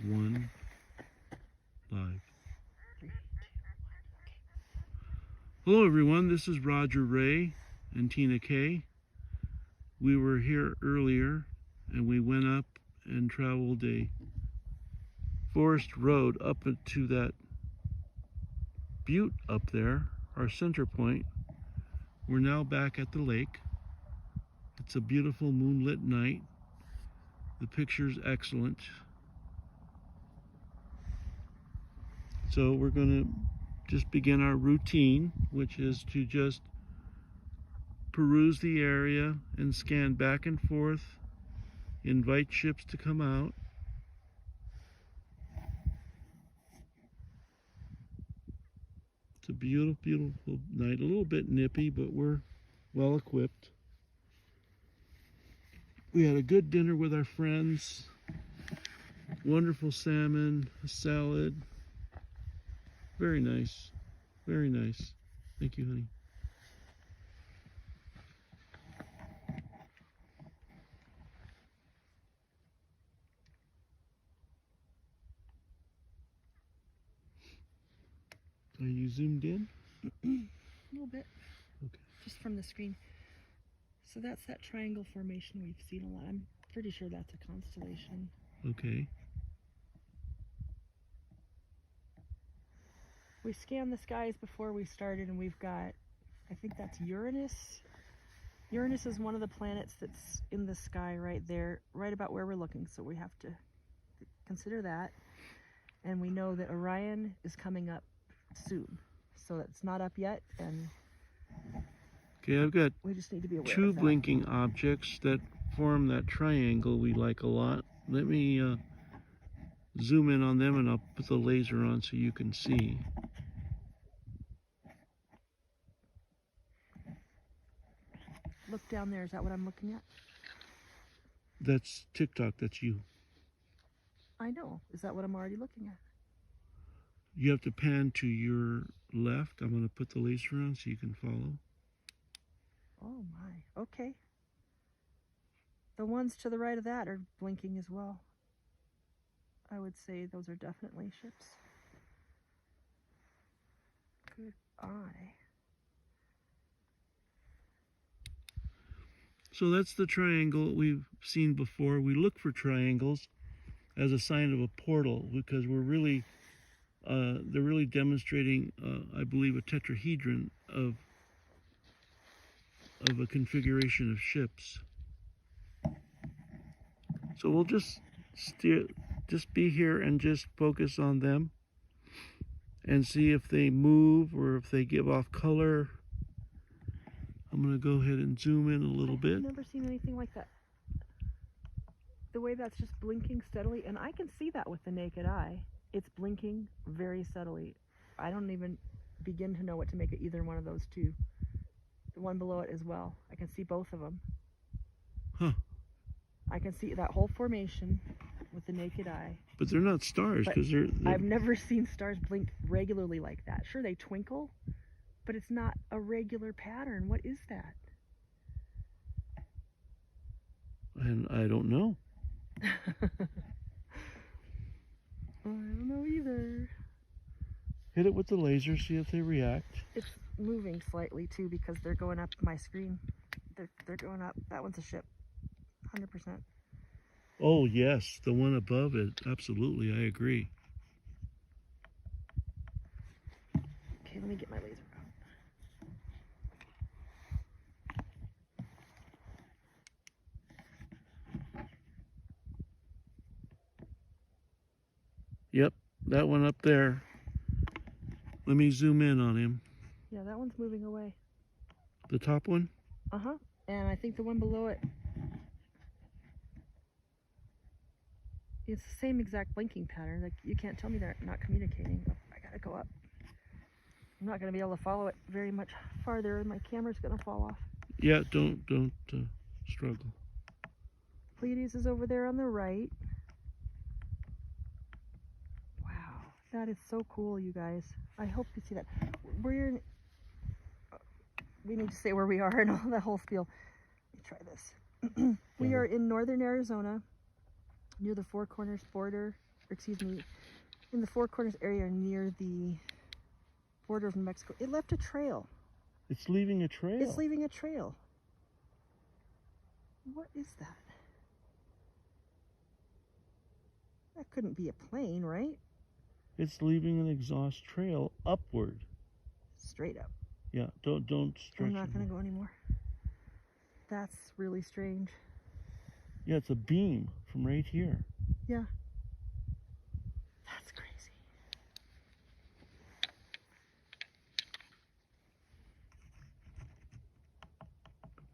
1, live. Hello everyone, this is Roger Ray and Tina Kay. We were here earlier and we went up and traveled a forest road up to that butte up there, our center point. We're now back at the lake. It's a beautiful moonlit night. The picture's excellent. So we're going to just begin our routine, which is to just peruse the area and scan back and forth, invite ships to come out. It's a beautiful, beautiful night. A little bit nippy, but we're well equipped. We had a good dinner with our friends. Wonderful salmon, a salad. Very nice. Very nice. Thank you, honey. Are you zoomed in? A little bit. Okay. Just from the screen. So that's that triangle formation we've seen a lot. I'm pretty sure that's a constellation. Okay. We scanned the skies before we started, and we've got, I think that's Uranus. Uranus is one of the planets that's in the sky right there, right about where we're looking, so we have to consider that. And we know that Orion is coming up soon, so it's not up yet, and Okay, I've got we just need to be aware two of that. blinking objects that form that triangle we like a lot. Let me zoom in on them and I'll put the laser on so you can see. Look down there, is that what I'm looking at? That's TikTok, that's you. I know, is that what I'm already looking at? You have to pan to your left. I'm going to put the laser on so you can follow. Oh my, okay. The ones to the right of that are blinking as well. I would say those are definitely ships. Good eye. So that's the triangle we've seen before. We look for triangles as a sign of a portal because we're really, they're really demonstrating, I believe, a tetrahedron of a configuration of ships. So we'll just be here and just focus on them and see if they move or if they give off color. I'm going to go ahead and zoom in a little bit. I've never seen anything like that. The way that's just blinking steadily, and I can see that with the naked eye. It's blinking very steadily. I don't even begin to know what to make of either one of those two. The one below it as well. I can see both of them. Huh. I can see that whole formation with the naked eye. But they're not stars because they're I've never seen stars blink regularly like that. Sure, they twinkle, but it's not a regular pattern. What is that? And I don't know. I don't know either. Hit it with the laser, see if they react. It's moving slightly too because they're going up my screen. They're going up. That one's a ship. 100%. Oh yes, the one above it. Absolutely, I agree. Okay, let me get my laser out. Yep, that one up there. Let me zoom in on him. Yeah, that one's moving away. The top one? Uh-huh. And I think the one below it, it's the same exact blinking pattern. Like, you can't tell me they're not communicating. Oh, I gotta go up. I'm not gonna be able to follow it very much farther, and my camera's gonna fall off. Yeah, don't struggle. Pleiades is over there on the right. Wow, that is so cool, you guys. I hope you see that. We need to say where we are and all the whole spiel. Let me try this. We are in northern Arizona, near the Four Corners border excuse me, in the Four Corners area near the border of New Mexico. It left a trail. It's leaving a trail. It's leaving a trail. What is that? That couldn't be a plane, right? It's leaving an exhaust trail upward. Straight up. Yeah, don't stretch I'm not it. going to go anymore. That's really strange. Yeah, it's a beam from right here. Yeah. That's crazy.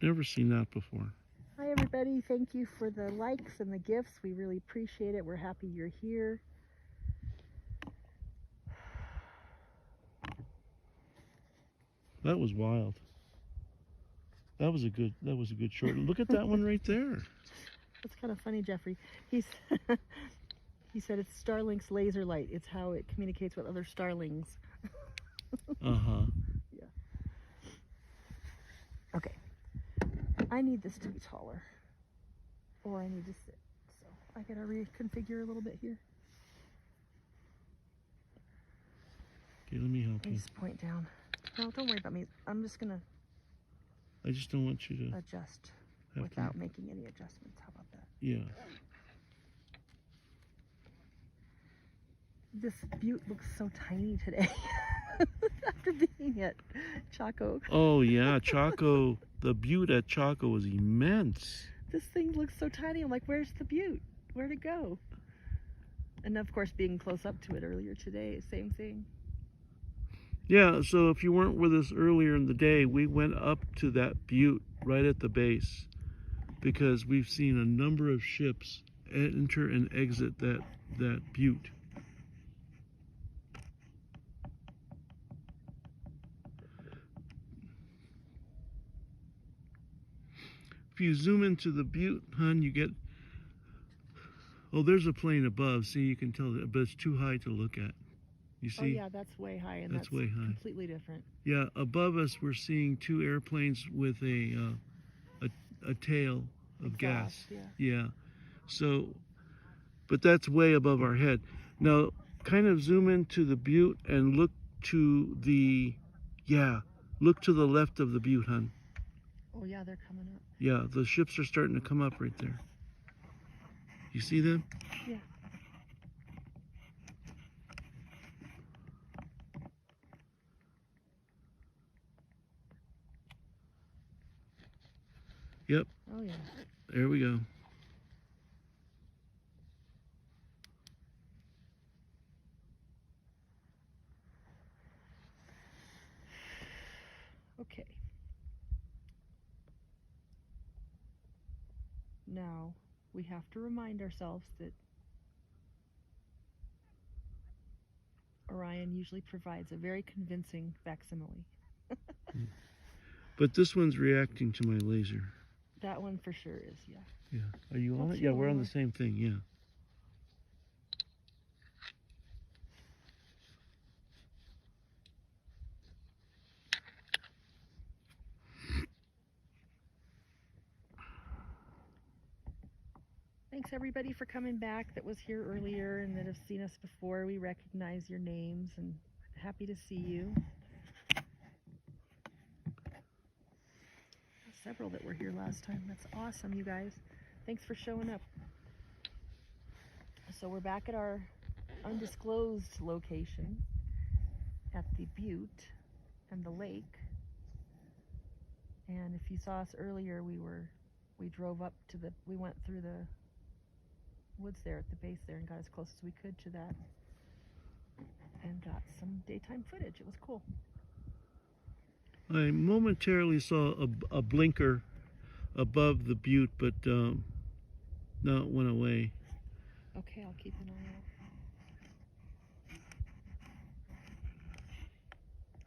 Never seen that before. Hi everybody, thank you for the likes and the gifts. We really appreciate it. We're happy you're here. That was wild. That was a good short. Look at that one right there. That's kind of funny, Jeffrey. He said it's Starlink's laser light. It's how it communicates with other starlings. Uh-huh. Yeah. Okay. I need this to be taller. Or I need to sit. So I gotta reconfigure a little bit here. Okay, let me help Let me you. just point down. No, don't worry about me. I'm just gonna I just don't want you to adjust have without to. making any adjustments. How about that? Yeah. This butte looks so tiny today. After being at Chaco. Oh yeah, Chaco. The butte at Chaco was immense. This thing looks so tiny. I'm like, where's the butte? Where'd it go? And of course, being close up to it earlier today, same thing. Yeah, so if you weren't with us earlier in the day, we went up to that butte right at the base because we've seen a number of ships enter and exit that butte. If you zoom into the butte, hon, you get... Oh, there's a plane above. See, you can tell that, but it's too high to look at. You see? Oh yeah, that's way high, and that's way high. completely different. Yeah, above us we're seeing two airplanes with a tail of gas. Yeah. Yeah. So, but that's way above our head. Now, kind of zoom into the butte and look to the left of the butte, hon. Oh yeah, they're coming up. Yeah, the ships are starting to come up right there. You see them? Yeah. Yep. Oh yeah. There we go. Okay. Now, we have to remind ourselves that Orion usually provides a very convincing facsimile. But this one's reacting to my laser. That one for sure is, yeah. Yeah. Are you on Let's it? see Yeah, one we're on more. the same thing, yeah. Thanks everybody for coming back that was here earlier and that have seen us before. We recognize your names and happy to see you. Several that were here last time. That's awesome, you guys. Thanks for showing up. So we're back at our undisclosed location at the butte and the lake. And if you saw us earlier, we drove up to we went through the woods there at the base there and got as close as we could to that and got some daytime footage. It was cool. I momentarily saw a blinker above the butte, but no, it went away. Okay, I'll keep an eye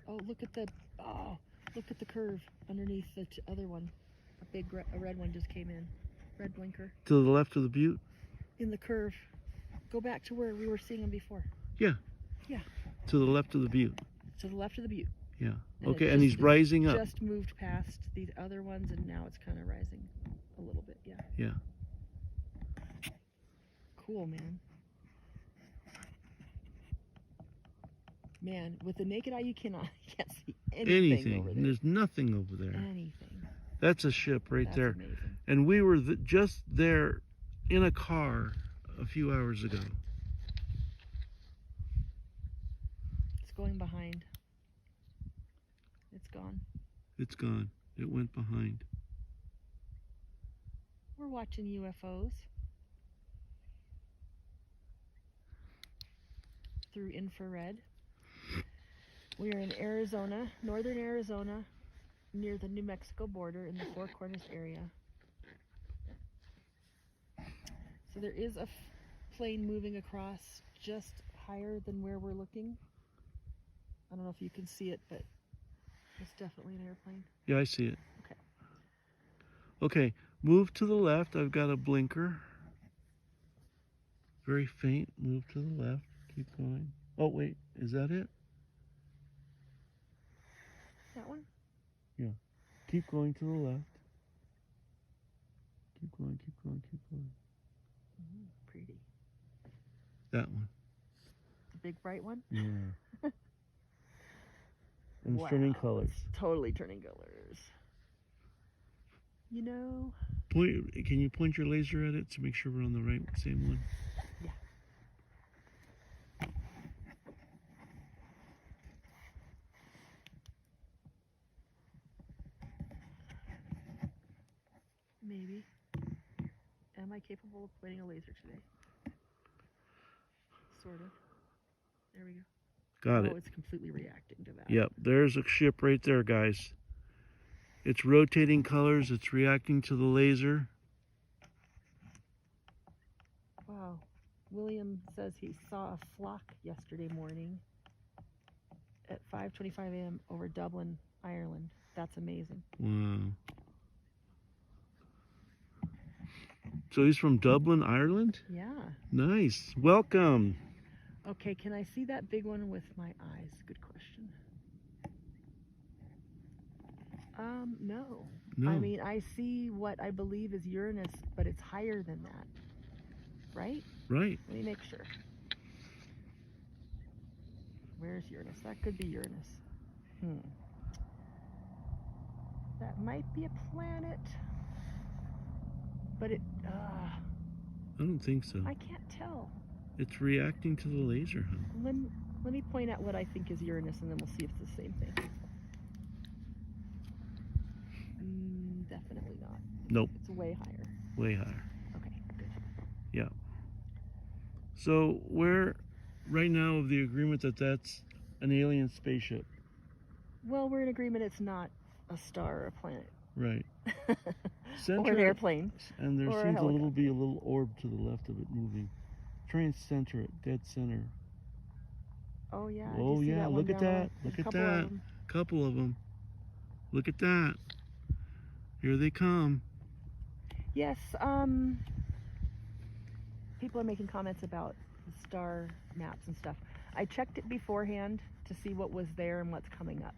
out. Oh, look at the curve underneath the other one. A red one just came in. Red blinker. To the left of the butte? In the curve. Go back to where we were seeing them before. Yeah. Yeah. To the left of the butte. To the left of the butte. Yeah. And Okay, and he's rising up. Just moved past the other ones and now it's kind of rising a little bit, yeah. Yeah. Cool, man. Man, with the naked eye, you can't see anything over there. There's nothing over there. Anything. That's a ship right That's there. amazing. And we were just there in a car a few hours ago. It's going behind. It's gone. It's gone. It went behind. We're watching UFOs through infrared. We are in Arizona, northern Arizona, near the New Mexico border in the Four Corners area. So there is a plane moving across just higher than where we're looking. I don't know if you can see it, but it's definitely an airplane. Yeah, I see it. Okay. Okay, move to the left. I've got a blinker. Very faint. Move to the left. Keep going. Oh, wait. Is that it? That one? Yeah. Keep going to the left. Keep going, keep going, keep going. Pretty. That one. The big bright one? Yeah. And Wow, it's turning colors. it's totally turning colors. You know? Can you point your laser at it to make sure we're on the same one? Yeah. Maybe. Am I capable of pointing a laser today? Sort of. There we go. Got it. Oh, it's completely reacting to that. Yep, there's a ship right there, guys. It's rotating colors. It's reacting to the laser. Wow. William says he saw a flock yesterday morning at 5:25 a.m. over Dublin, Ireland. That's amazing. Wow. So he's from Dublin, Ireland? Yeah. Nice. Welcome. Okay, can I see that big one with my eyes? Good question. No. No. I mean, I see what I believe is Uranus, but it's higher than that. Right? Right. Let me make sure. Where's Uranus? That could be Uranus. That might be a planet. But I don't think so. I can't tell. It's reacting to the laser, huh? Let me point out what I think is Uranus, and then we'll see if it's the same thing. Definitely not. Nope. It's way higher. Way higher. Okay, good. Yeah. So we're right now of the agreement that that's an alien spaceship. Well, we're in agreement it's not a star or a planet. Right. Or an airplane. And there or a seems helicopter. be a little orb to the left of it moving. Try and center it, dead center. Oh yeah. Oh Did you see yeah, that one look at down that. low? Look at There's a couple that. of them. Couple of them. Look at that. Here they come. Yes. People are making comments about the star maps and stuff. I checked it beforehand to see what was there and what's coming up,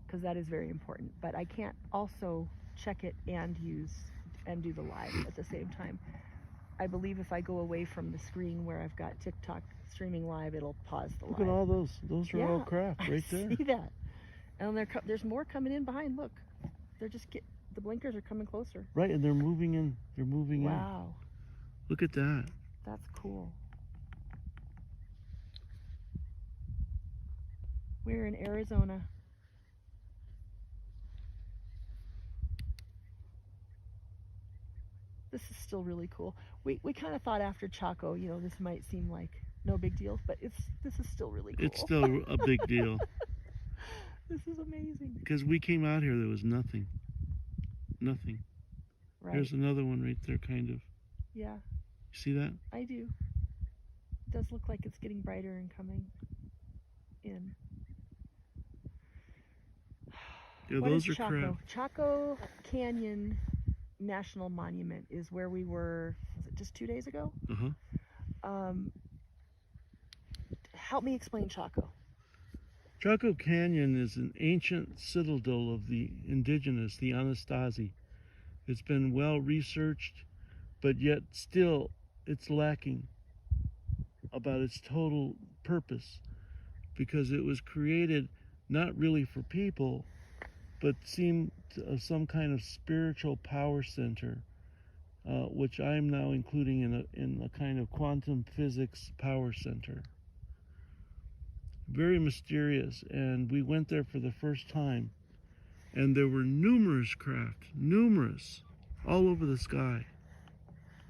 because that is very important. But I can't also check it and do the live at the same time. I believe if I go away from the screen where I've got TikTok streaming live, it'll pause the live. Look at all those. Those are all craft right there. I see that. And there's more coming in behind. Look, the blinkers are coming closer. Right, and they're moving in. They're moving in. Wow. Look at that. That's cool. We're in Arizona. This is still really cool. We kind of thought after Chaco, this might seem like no big deal, but this is still really cool. It's still a big deal. This is amazing. Because we came out here, there was nothing. Nothing. Right. There's another one right there, kind of. Yeah. You see that? I do. It does look like it's getting brighter and coming in. Yeah, What those is are Chaco? craft. Chaco Canyon National Monument is where we were, was it just 2 days ago? Uh-huh. Help me explain Chaco. Chaco Canyon is an ancient citadel of the indigenous, the Anastasi. It's been well researched, but yet still it's lacking about its total purpose, because it was created not really for people, but seemed some kind of spiritual power center, which I'm now including in a kind of quantum physics power center. Very mysterious, and we went there for the first time, and there were numerous craft, all over the sky.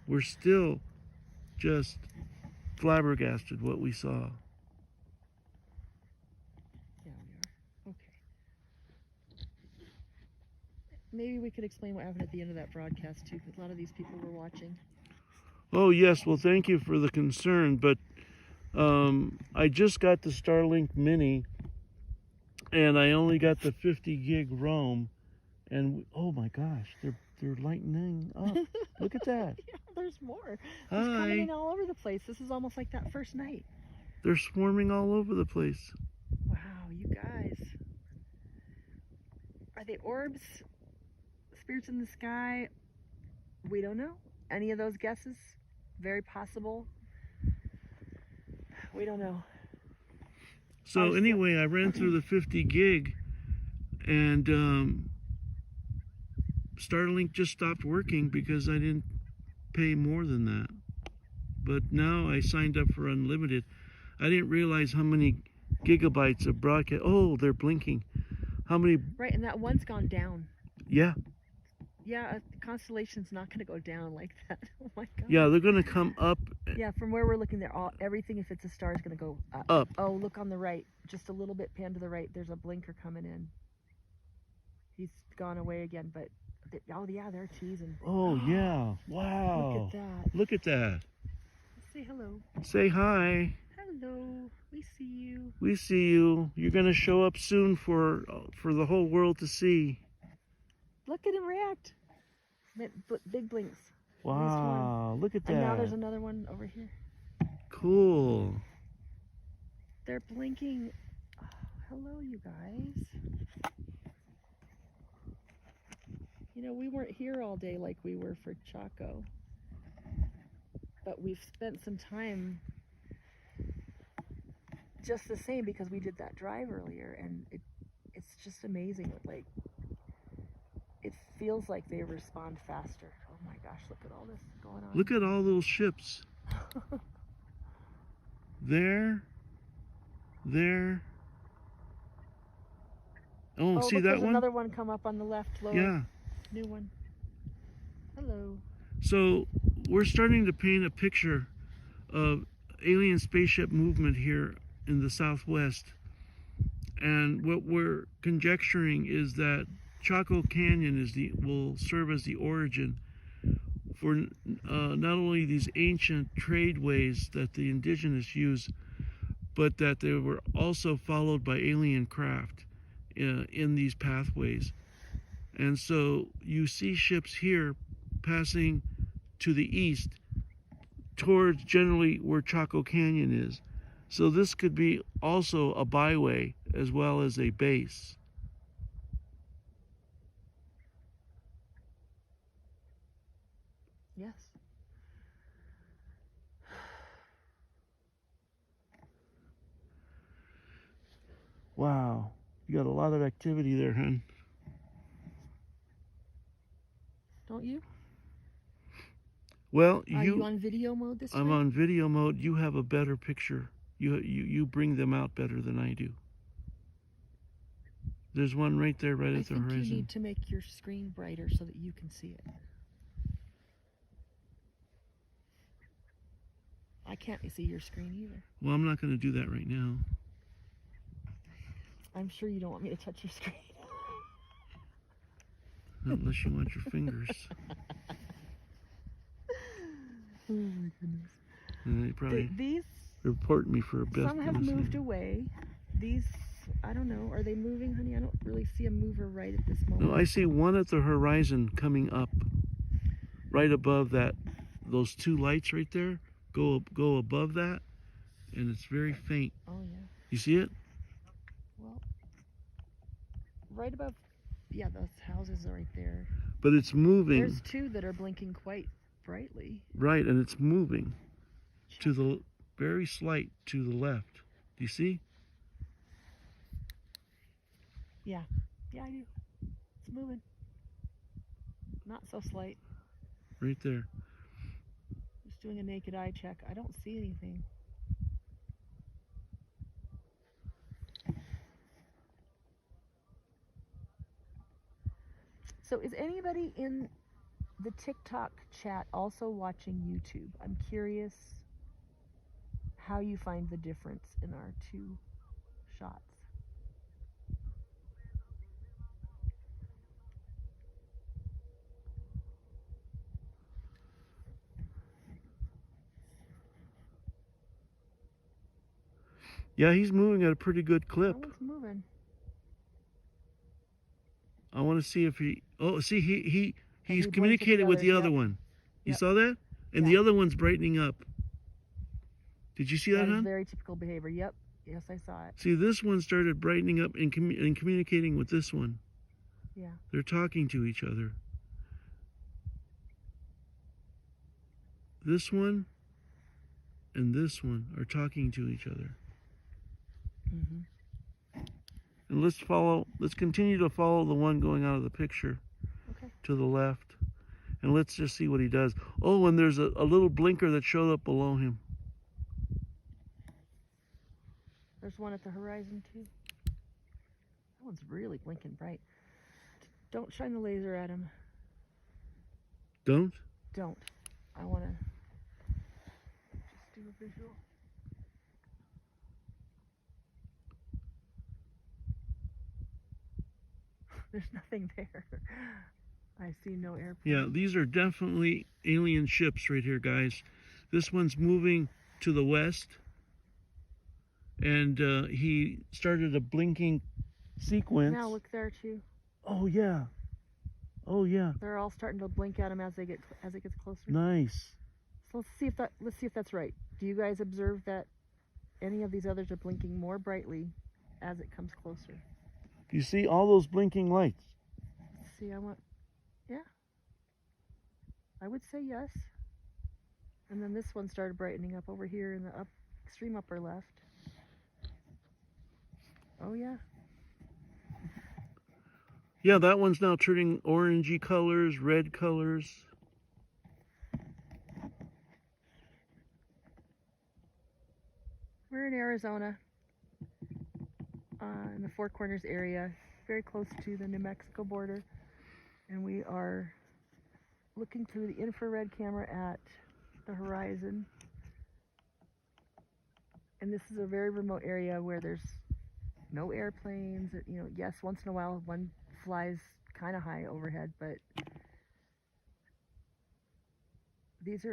We're still just flabbergasted what we saw. Yeah, we are. Okay. Maybe we could explain what happened at the end of that broadcast too, because a lot of these people were watching. Oh yes, well thank you for the concern, but I just got the Starlink Mini, and I only got the 50 gig roam, and oh my gosh, they're lightening up. Look at that. Yeah, there's more. Hi. It's coming in all over the place. This is almost like that first night. They're swarming all over the place. Wow, you guys. Are they orbs? Spirits in the sky? We don't know. Any of those guesses? Very possible. We don't know. So anyway, I ran through the 50 gig, and Starlink just stopped working because I didn't pay more than that. But now I signed up for unlimited. I didn't realize how many gigabytes of broadcast. Oh, they're blinking. How many? Right, and that one's gone down. Yeah. Yeah, Constellation's not going to go down like that. Oh my God. Yeah, they're going to come up. Yeah, from where we're looking, everything, if it's a star, is going to go up. Up. Oh, look on the right. Just a little bit pan to the right. There's a blinker coming in. He's gone away again, but oh yeah, they're teasing. Oh yeah. Wow. Look at that. Look at that. Say hello. Say hi. Hello. We see you. We see you. You're going to show up soon for the whole world to see. Look at him react. Big blinks. Wow, look at that. And now there's another one over here. Cool. They're blinking. Oh, hello, you guys. You know, we weren't here all day like we were for Chaco, but we've spent some time just the same because we did that drive earlier, and it's just amazing. Like, it feels like they respond faster. Oh my gosh, look at all this going on. Look at all those ships. There. Oh, see look, that there's one? Another one come up on the left, lower. Yeah. New one. Hello. So we're starting to paint a picture of alien spaceship movement here in the Southwest. And what we're conjecturing is that Chaco Canyon will serve as the origin for not only these ancient tradeways that the indigenous use, but that they were also followed by alien craft in these pathways. And so you see ships here passing to the east towards generally where Chaco Canyon is. So this could be also a byway as well as a base. Yes. Wow, you got a lot of activity there, hon. Don't you? Well, Are you on video mode this I'm way? on video mode. You have a better picture. You bring them out better than I do. There's one right there, right at the horizon. I think you need to make your screen brighter so that you can see it. I can't see your screen either. Well, I'm not going to do that right now. I'm sure you don't want me to touch your screen. Unless you want your fingers. Oh my goodness. And they probably These report me for a best. some have moved away. These, I don't know. Are they moving, honey? I don't really see a mover right at this moment. No, I see one at the horizon coming up, right above that. Those two lights right there go above that, and it's very faint. Oh yeah. You see it? Well, right above. Yeah, those houses are right there. But it's moving. There's two that are blinking quite brightly. Right, and it's moving to the very slight to the left. Do you see? Yeah, I do. It's moving. Not so slight. Right there. Just doing a naked eye check. I don't see anything. So is anybody in the TikTok chat also watching YouTube? I'm curious how you find the difference in our two shots. Yeah, he's moving at a pretty good clip. That one's moving. I want to see if he... Oh, see, he's he communicated with the other yep. one. You Yep. saw that? And the other one's brightening up. Did you see that, That is hon? very typical behavior. Yep. Yes, I saw it. See, this one started brightening up and communicating with this one. Yeah. They're talking to each other. This one and this one are talking to each other. Mm-hmm. And let's continue to follow the one going out of the picture. Okay. To the left. And let's just see what he does. Oh, and there's a little blinker that showed up below him. There's one at the horizon too. That one's really blinking bright. Don't shine the laser at him. Don't? Don't. I want to just do a visual. There's nothing there. I see no airplane. Yeah, these are definitely alien ships right here, guys. This one's moving to the west. And he started a blinking sequence. Now look there too. Oh yeah. Oh yeah. They're all starting to blink at him as it gets closer. Nice. So let's see if that's right. Do you guys observe that any of these others are blinking more brightly as it comes closer? Do you see all those blinking lights? See, yeah. I would say yes. And then this one started brightening up over here in the extreme upper left. Oh yeah. Yeah, that one's now turning orangey colors, red colors. We're in Arizona, in the Four Corners area, very close to the New Mexico border. And we are looking through the infrared camera at the horizon. And this is a very remote area where there's no airplanes. Yes, once in a while one flies kind of high overhead, but these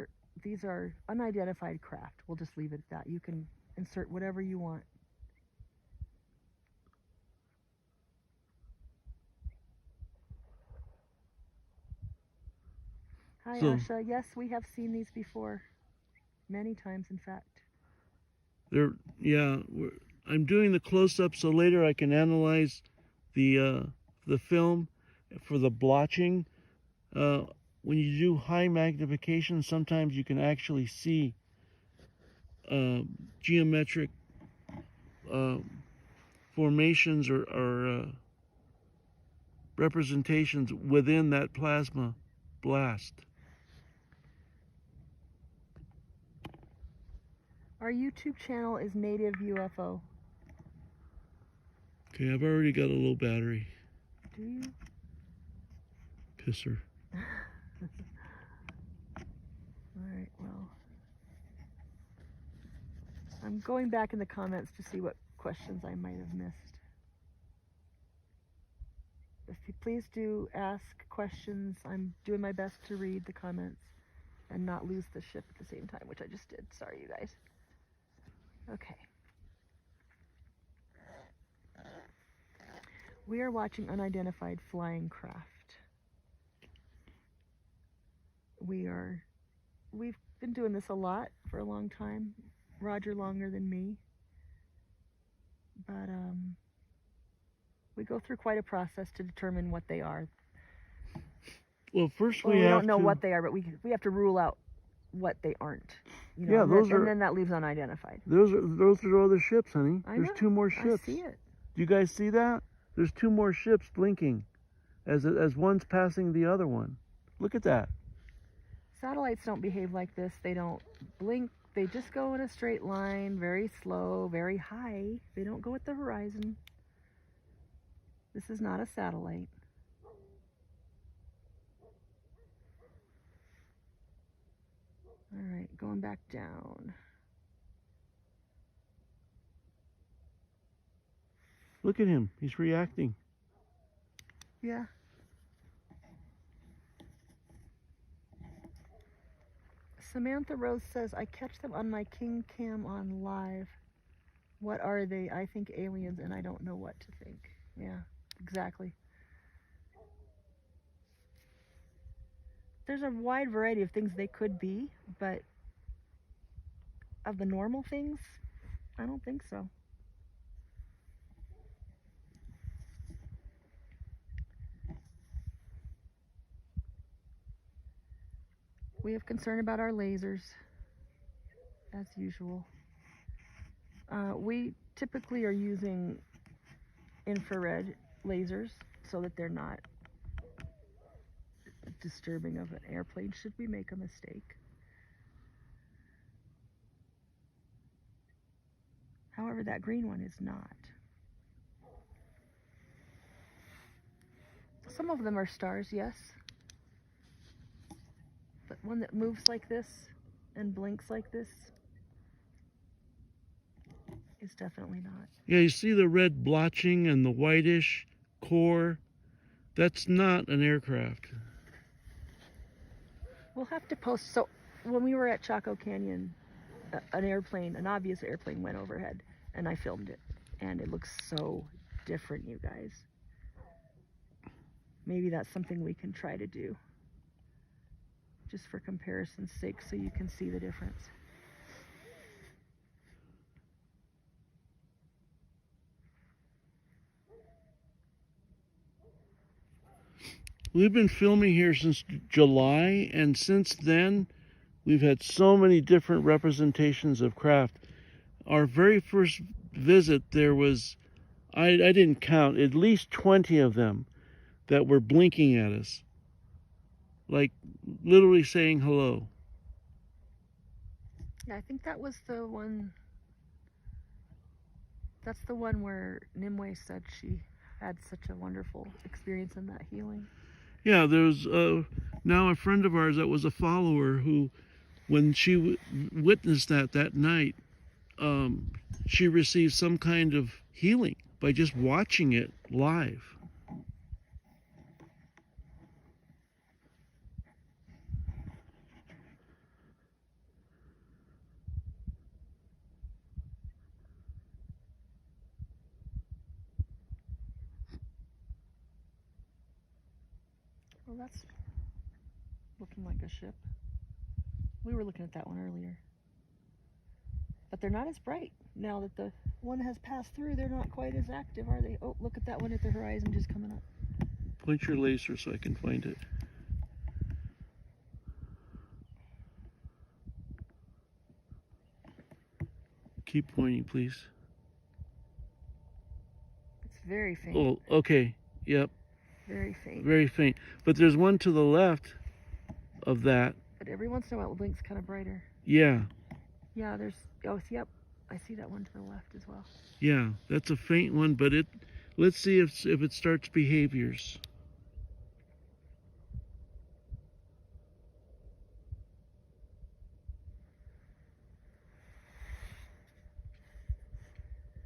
are unidentified craft. We'll just leave it at that. You can insert whatever you want. Hi, Asha. Yes, we have seen these before. Many times, in fact. I'm doing the close-up so later I can analyze the film for the blotching. When you do high magnification, sometimes you can actually see geometric formations or representations within that plasma blast. Our YouTube channel is Native UFO. Okay, I've already got a low battery. Do you? Pisser. Alright, well. I'm going back in the comments to see what questions I might have missed. If you please do ask questions, I'm doing my best to read the comments and not lose the ship at the same time, which I just did. Sorry, you guys. Okay. We are watching unidentified flying craft. We've been doing this a lot for a long time. Roger longer than me. But we go through quite a process to determine what they are. Well, first we don't know what they are, but we have to rule out what they aren't. Yeah, and then that leaves unidentified. Those are other ships, honey. I know. There's two more ships. I see it. Do you guys see that? There's two more ships blinking as one's passing the other one. Look at that. Satellites don't behave like this. They don't blink. They just go in a straight line, very slow, very high. They don't go at the horizon. This is not a satellite. All right, going back down. Look at him. He's reacting. Yeah. Samantha Rose says, I catch them on my King Cam on live. What are they? I think aliens and I don't know what to think. Yeah, exactly. There's a wide variety of things they could be, but of the normal things, I don't think so. We have concern about our lasers, as usual. We typically are using infrared lasers so that they're not disturbing of an airplane should we make a mistake. However, that green one is not. Some of them are stars, yes. But one that moves like this and blinks like this is definitely not. Yeah, you see the red blotching and the whitish core? That's not an aircraft. We'll have to post. So when we were at Chaco Canyon, an obvious airplane went overhead and I filmed it. And it looks so different, you guys. Maybe that's something we can try to do. Just for comparison's sake, so you can see the difference. We've been filming here since July, and since then, we've had so many different representations of craft. Our very first visit, there was, I didn't count, at least 20 of them that were blinking at us. Like, literally saying hello. Yeah, I think that was the one. That's the one where Nimue said she had such a wonderful experience in that healing. Yeah, there's now a friend of ours that was a follower who, when she witnessed that night, she received some kind of healing by just watching it live. Well, that's looking like a ship. We were looking at that one earlier. But they're not as bright. Now that the one has passed through, they're not quite as active, are they? Oh, look at that one at the horizon just coming up. Point your laser so I can find it. Keep pointing, please. It's very faint. Oh, okay. Yep. Very faint. Very faint. But there's one to the left of that. But every once in a while it blinks kind of brighter. Yeah. Yeah, there's, oh, yep. I see that one to the left as well. Yeah, that's a faint one, but let's see if it starts behaviors.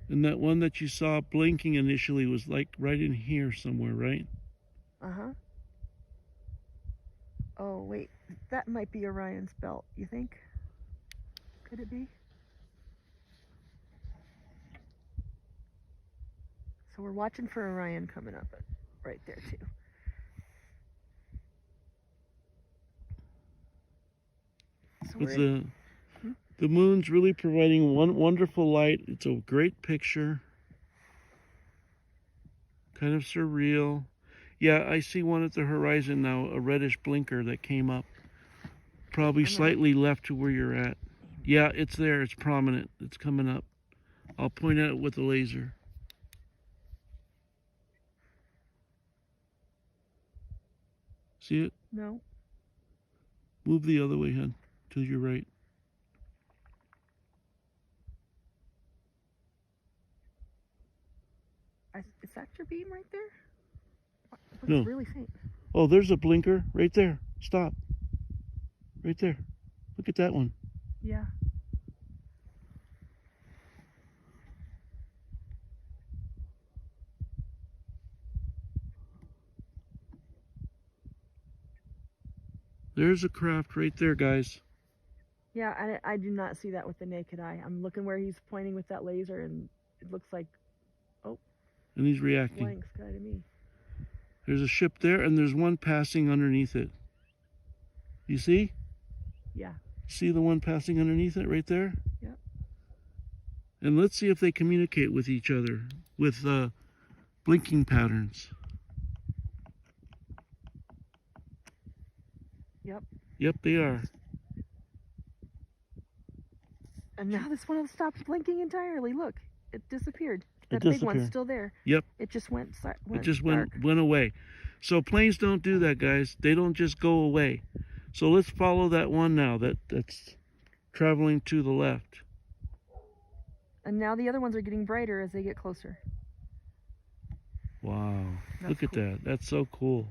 And that one that you saw blinking initially was like right in here somewhere, right? Uh-huh. Oh, wait. That might be Orion's belt, you think? Could it be? So we're watching for Orion coming up right there, too. So But the moon's really providing one wonderful light. It's a great picture. Kind of surreal. Yeah, I see one at the horizon now, a reddish blinker that came up. Probably slightly left to where you're at. Yeah, it's there. It's prominent. It's coming up. I'll point at it with the laser. See it? No. Move the other way, hon, to your right. Is that your beam right there? It looks No. really faint. Oh, there's a blinker right there. Stop. Right there. Look at that one. Yeah. There's a craft right there, guys. Yeah, I do not see that with the naked eye. I'm looking where he's pointing with that laser, and it looks like And he's reacting. blank sky to me. There's a ship there, and there's one passing underneath it. You see? Yeah. See the one passing underneath it right there? Yep. And let's see if they communicate with each other with blinking patterns. Yep. Yep, they are. And now this one stopped blinking entirely. Look, it disappeared. It That big one's disappeared. still there. Yep. It just went went dark. away. So planes don't do that, guys. They don't just go away. So let's follow that one now that's traveling to the left. And now the other ones are getting brighter as they get closer. Wow. That's Look at cool. that. That's so cool.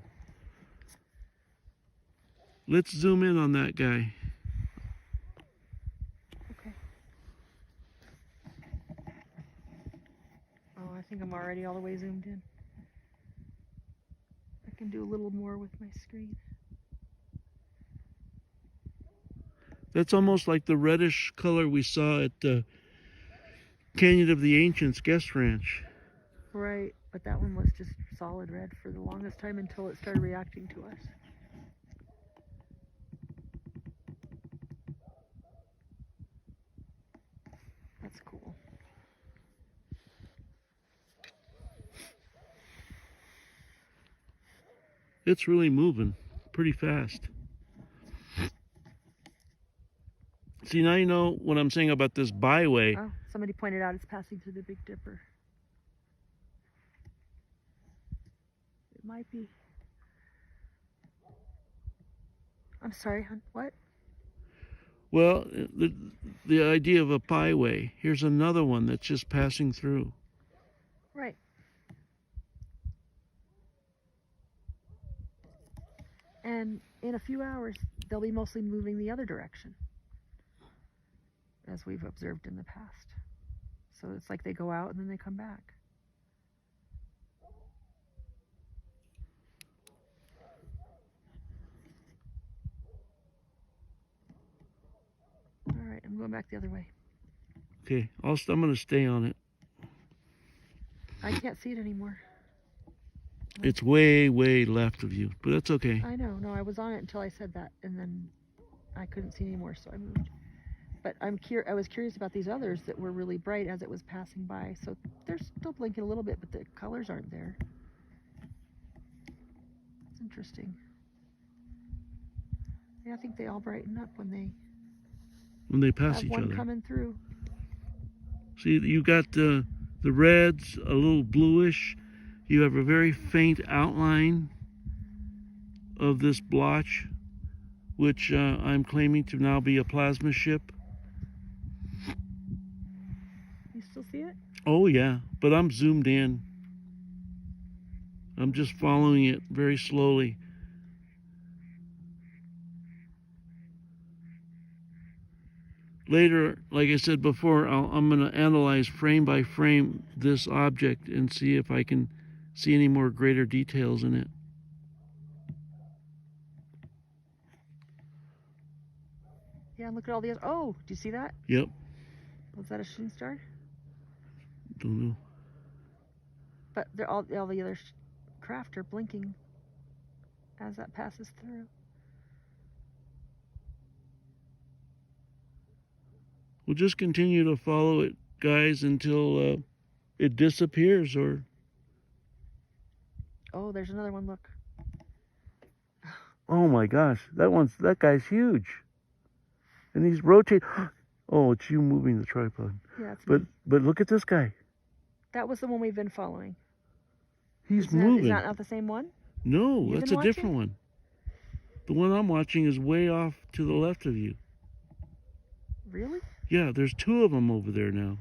Let's zoom in on that guy. Okay. Oh, I think I'm already all the way zoomed in. I can do a little more with my screen. That's almost like the reddish color we saw at the Canyon of the Ancients guest ranch. Right, but that one was just solid red for the longest time until it started reacting to us. That's cool. It's really moving pretty fast. See, now you know what I'm saying about this byway. Oh, somebody pointed out it's passing through the Big Dipper. It might be. I'm sorry, hon. What? Well, the idea of a byway. Here's another one that's just passing through. Right. And in a few hours, they'll be mostly moving the other direction, as we've observed in the past. So it's like they go out and then they come back. All right, I'm going back the other way. Okay, I'm going to stay on it. I can't see it anymore. It's way, way left of you, but that's okay. I know. No, I was on it until I said that, and then I couldn't see anymore, so I moved. But I was curious about these others that were really bright as it was passing by. So they're still blinking a little bit, but the colors aren't there. It's interesting. Yeah, I think they all brighten up when they pass have each one other. coming through. See, you got the reds, a little bluish. You have a very faint outline of this blotch, which I'm claiming to now be a plasma ship. You still see it? Oh yeah, but I'm zoomed in. I'm just following it very slowly. Later, like I said before, I'm going to analyze frame by frame this object and see if I can see any more greater details in it. Yeah, look at all the other. Oh, do you see that? Yep. Was that a shooting star? Don't know. But they're all the other craft are blinking as that passes through. We'll just continue to follow it, guys, until it disappears or... Oh, there's another one, look. Oh my gosh, that guy's huge. And he's rotating. Oh, it's you moving the tripod. Yeah, it's But me. but look at this guy. That was the one we've been following. He's Is moving. that not the same one? No, You've that's been a different watching? one. The one I'm watching is way off to the left of you. Really? Yeah, there's two of them over there now.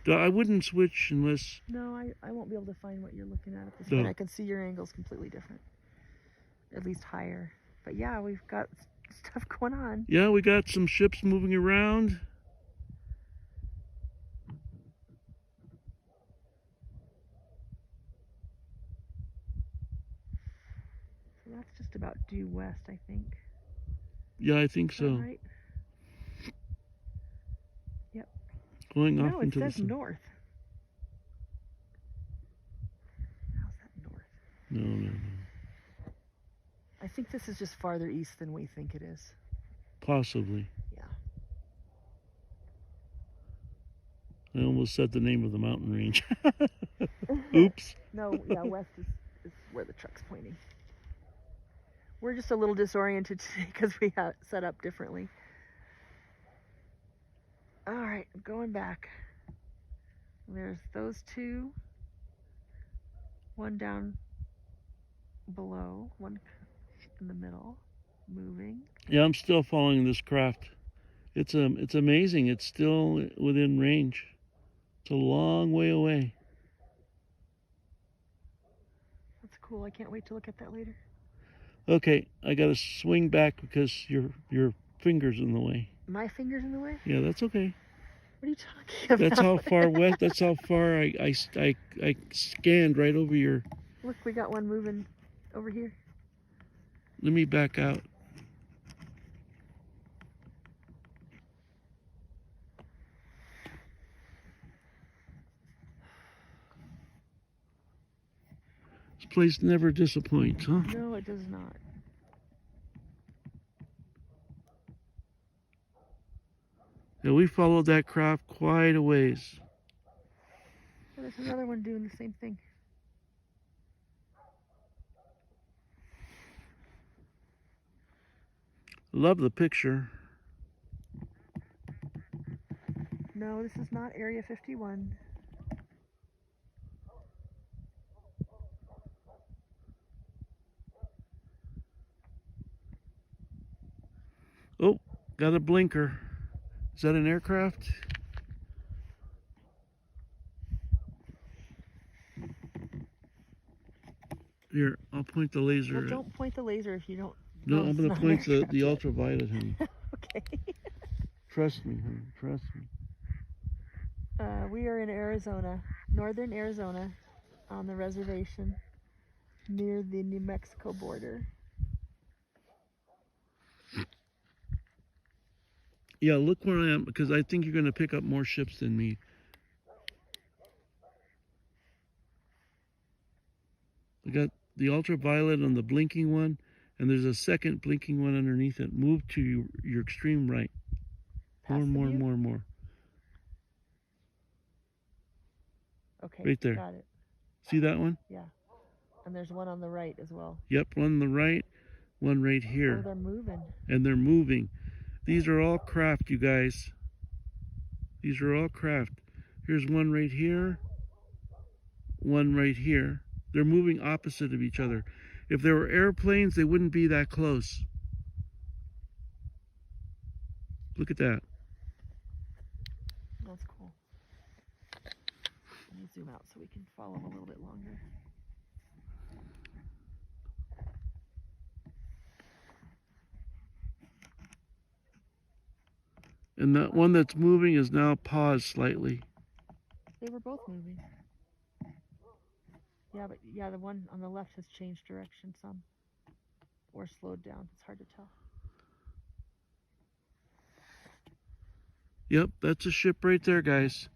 I wouldn't switch unless... No, I won't be able to find what you're looking at this No. point. I can see your angle's completely different. At least higher. But yeah, we've got stuff going on. Yeah, we got some ships moving around. So that's just about due west, I think. Yeah, I think Is so. that right? Yep. Going off No, it into the says sun. north. How's that north? No. I think this is just farther east than we think it is. Possibly. Yeah. I almost said the name of the mountain range. Oops. No, yeah, west is where the truck's pointing. We're just a little disoriented today because we have set up differently. All right, I'm going back. There's those two. One down below, one in the middle, moving. Yeah, I'm still following this craft. It's amazing. It's still within range. It's a long way away. That's cool. I can't wait to look at that later. Okay, I gotta swing back because your finger's in the way. My finger's in the way? Yeah, that's okay. What are you talking about? That's how far west. That's how far I scanned right over your. Look, we got one moving over here. Let me back out. This place never disappoints, huh? No, it does not. Yeah, we followed that craft quite a ways. Oh, there's another one doing the same thing. Love the picture. No, this is not Area 51. Oh, got a blinker. Is that an aircraft? Here, I'll point the laser. Well, don't point the laser if you don't. No, I'm it's going not to point an the aircraft ultraviolet, honey. yet. Okay. Trust me, honey. Trust me. We are in Arizona, northern Arizona, on the reservation near the New Mexico border. Yeah, look where I am, because I think you're going to pick up more ships than me. I got the ultraviolet on the blinking one, and there's a second blinking one underneath it. Move to your extreme right. Past the view? More. Okay. Right there. Got it. See that one? Yeah. And there's one on the right as well. Yep, one on the right, one right here. Oh, they're moving. And they're moving. These are all craft, you guys. These are all craft. Here's one right here, one right here. They're moving opposite of each other. If there were airplanes, they wouldn't be that close. Look at that. That's cool. Let me zoom out so we can follow them a little bit longer. And that one that's moving is now paused slightly. They were both moving. Yeah, but yeah, the one on the left has changed direction some. Or slowed down. It's hard to tell. Yep, that's a ship right there, guys.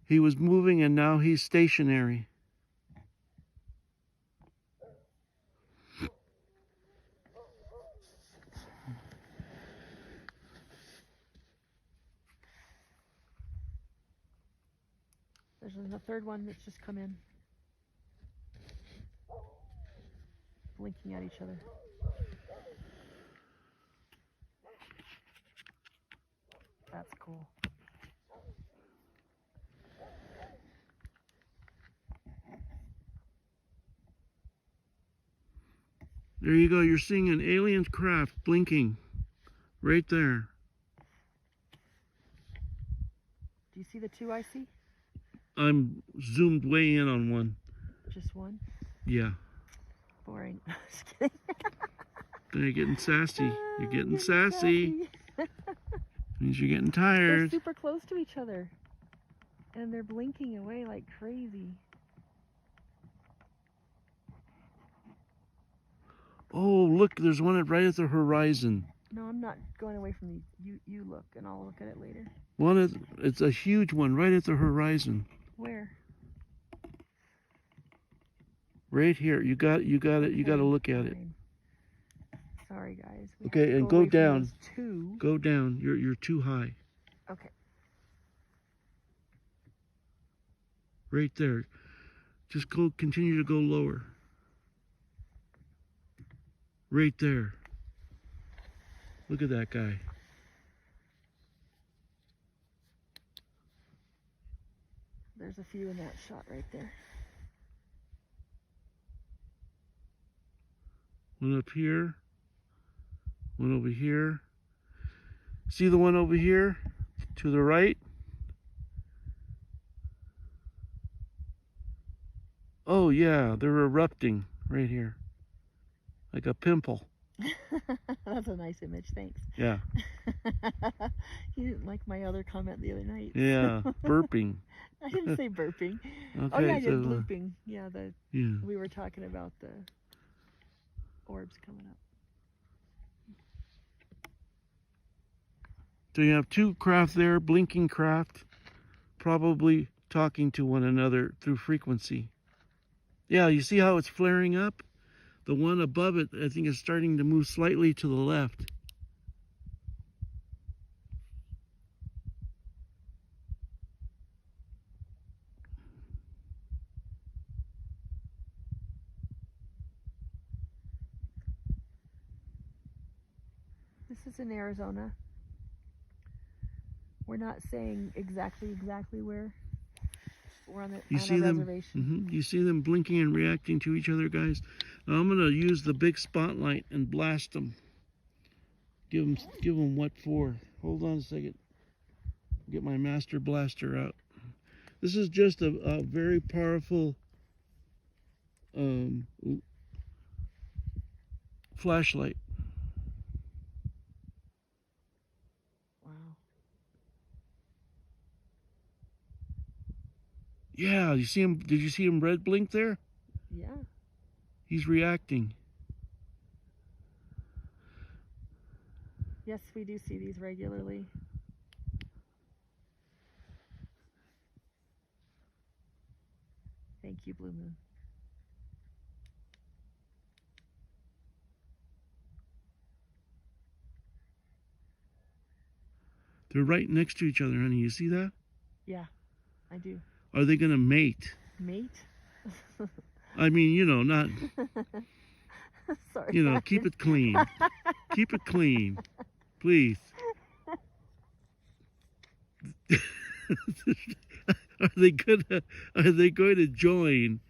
He was moving and now he's stationary. There's a third one that's just come in. Blinking at each other. That's cool. There you go. You're seeing an alien craft blinking right there. Do you see the two I see? I'm zoomed way in on one. Just one? Yeah. Boring. Just kidding. You're getting sassy. You're getting sassy. Means you're getting They're tired. super close to each other. And they're blinking away like crazy. Oh, look, there's one right at the horizon. No, I'm not going away from these. You look, and I'll look at it later. It's a huge one right at the horizon. Where? Right here. You got it. You got to look at it. Sorry, guys. Okay, and go down. Two. Go down. You're too high. Okay. Right there. Just continue to go lower. Right there. Look at that guy. There's a few in that shot right there. One up here. One over here. See the one over here? To the right? Oh yeah, they're erupting right here. Like a pimple. That's a nice image, thanks. Yeah. You didn't like my other comment the other night. Yeah, burping. I didn't say burping. Okay, Oh yeah, I did blooping. Yeah, yeah. We were talking about the orbs coming up. So you have two craft there, blinking craft, probably talking to one another through frequency. Yeah, you see how it's flaring up? The one above it, I think, is starting to move slightly to the left. This is in Arizona. We're not saying exactly where. We're on a reservation. You see them blinking and reacting to each other, guys. Now I'm going to use the big spotlight and blast them. Give them what for. Hold on a second. Get my master blaster out. This is just a very powerful flashlight. Wow. Yeah, you see him? Did you see him red blink there? Yeah. He's reacting. Yes, we do see these regularly. Thank you, Blue Moon. They're right next to each other, honey. You see that? Yeah, I do. Are they going to mate? Mate? I mean, you know, not... Sorry. You know, keep it clean. Keep it clean. Please. Are they going to join?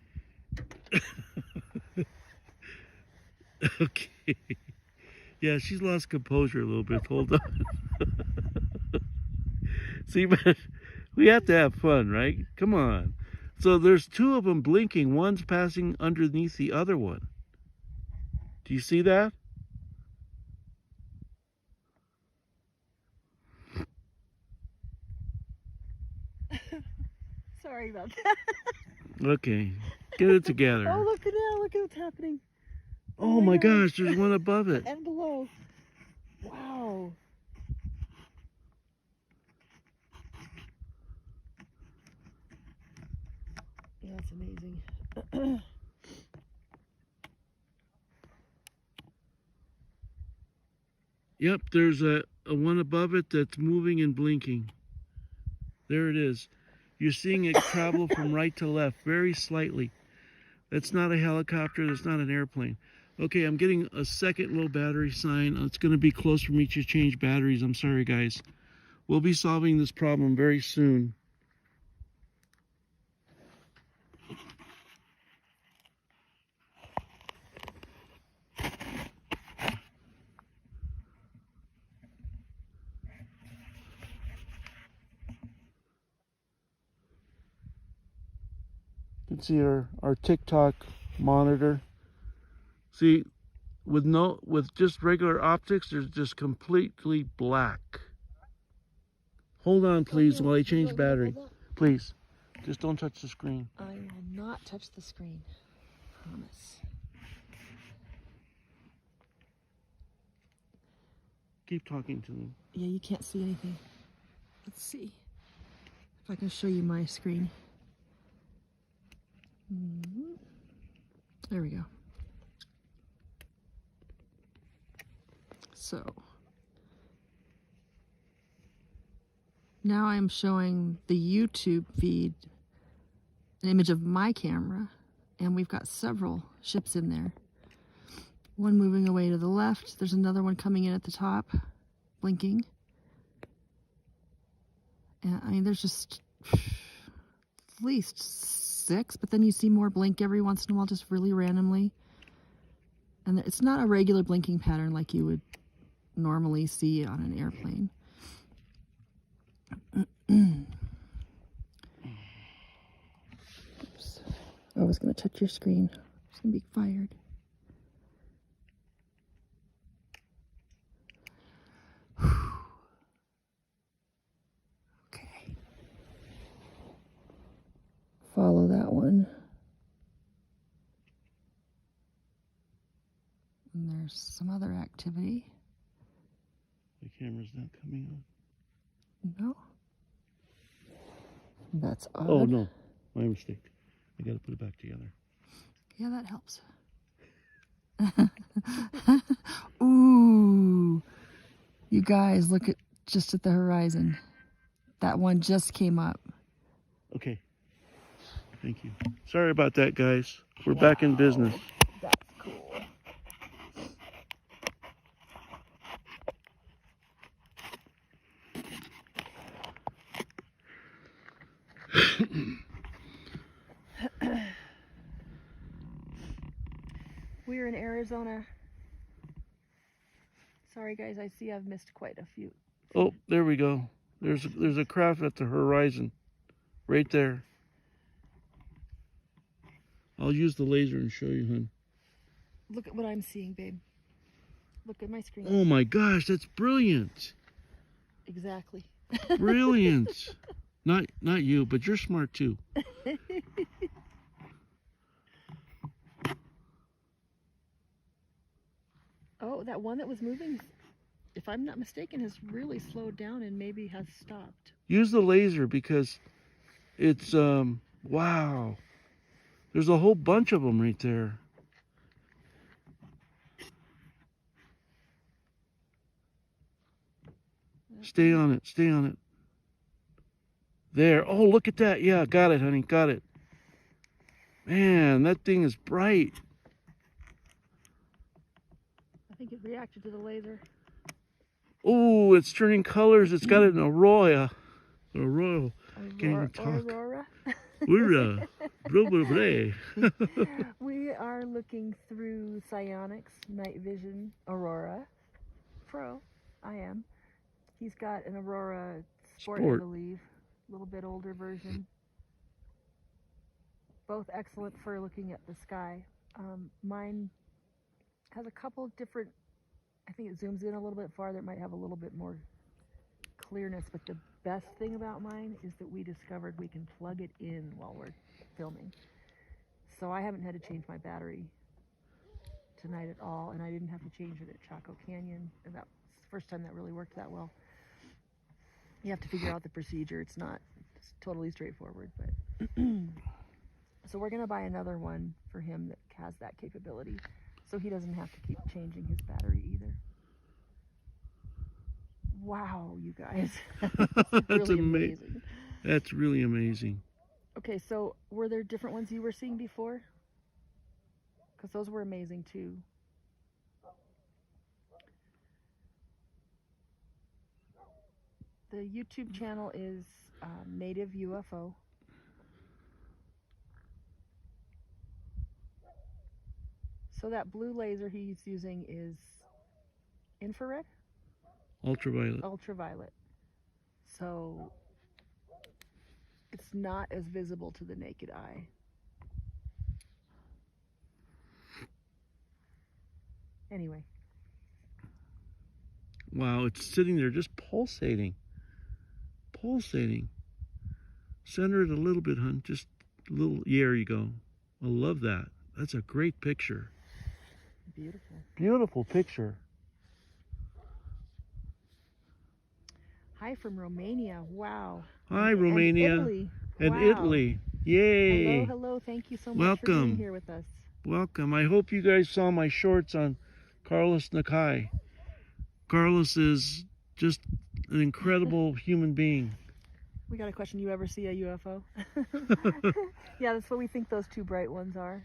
Okay. Yeah, she's lost composure a little bit. Hold on. See, but we have to have fun, right? Come on. So there's two of them blinking. One's passing underneath the other one. Do you see that? Sorry about that. Okay. Get it together. Oh, look at that. Look at what's happening. Oh my gosh, there's one above it. And below. Wow. Yeah, that's amazing. Yep, there's a one above it that's moving and blinking. There it is. You're seeing it travel from right to left very slightly. That's not a helicopter. That's not an airplane. Okay, I'm getting a second low battery sign. It's going to be close for me to change batteries. I'm sorry, guys. We'll be solving this problem very soon. can see our TikTok monitor. See, with just regular optics, there's just completely black. Hold on, please, while I change battery. Please, just don't touch the screen. I will not touch the screen. Promise. Keep talking to them. Yeah, you can't see anything. Let's see if I can show you my screen. There we go. So now I'm showing the YouTube feed, an image of my camera, and we've got several ships in there. One moving away to the left. There's another one coming in at the top, blinking. And I mean, there's just at least 6, but then you see more blink every once in a while, just really randomly. And it's not a regular blinking pattern like you would normally see on an airplane. Oops. I was going to touch your screen. I was going to be fired. Okay. Follow that one. And there's some other activity. The camera's not coming on. No. That's odd. Oh, no. My mistake. I got to put it back together. Yeah, that helps. Ooh. You guys, look at just at the horizon. That one just came up. Okay. Thank you. Sorry about that, guys. We're back in business. That's cool. We're in Arizona. Sorry guys, I see I've missed quite a few. Oh, there we go. There's a craft at the horizon. Right there. I'll use the laser and show you, hon. Look at what I'm seeing, babe. Look at my screen. Oh my gosh, that's brilliant. Exactly. Brilliant. Not you, but you're smart too. Oh, that one that was moving, if I'm not mistaken, has really slowed down and maybe has stopped. Use the laser because it's, wow. There's a whole bunch of them right there. Stay on it, stay on it. There, oh, look at that. Yeah, got it, honey, got it. Man, that thing is bright. I think it reacted to the laser. Oh, it's turning colors. It's got an aurora. Aurora. Can't even talk. Aurora? Aurora. We are looking through Psionics Night Vision Aurora Pro. I am. He's got an Aurora Sport, I believe. A little bit older version. Both excellent for looking at the sky. Mine has a couple different, I think it zooms in a little bit farther. It might have a little bit more clearness, but the best thing about mine is that we discovered we can plug it in while we're filming. So I haven't had to change my battery tonight at all, and I didn't have to change it at Chaco Canyon, and that's the first time that really worked that well. You have to figure out the procedure. It's totally straightforward, but so we're gonna buy another one for him that has that capability, so he doesn't have to keep changing his battery either. Wow, you guys. That's really amazing. That's really amazing. Okay, so were there different ones you were seeing before? Because those were amazing too. The YouTube channel is Native UFO. So that blue laser he's using is infrared? Ultraviolet. Ultraviolet. So it's not as visible to the naked eye. Anyway. Wow, it's sitting there just pulsating. Pulsating. Center it a little bit, hon. Just a little. Yeah, there you go. I love that. That's a great picture. Beautiful. Beautiful picture. Hi from Romania. Wow. Hi, And Romania. Italy. And Wow. Italy. Yay. Hello, hello. Thank you so much for being Welcome. here with us. Welcome. I hope you guys saw my shorts on Carlos Nakai. Carlos is just an incredible human being. We got a question. You ever see a UFO? Yeah, that's what we think those two bright ones are.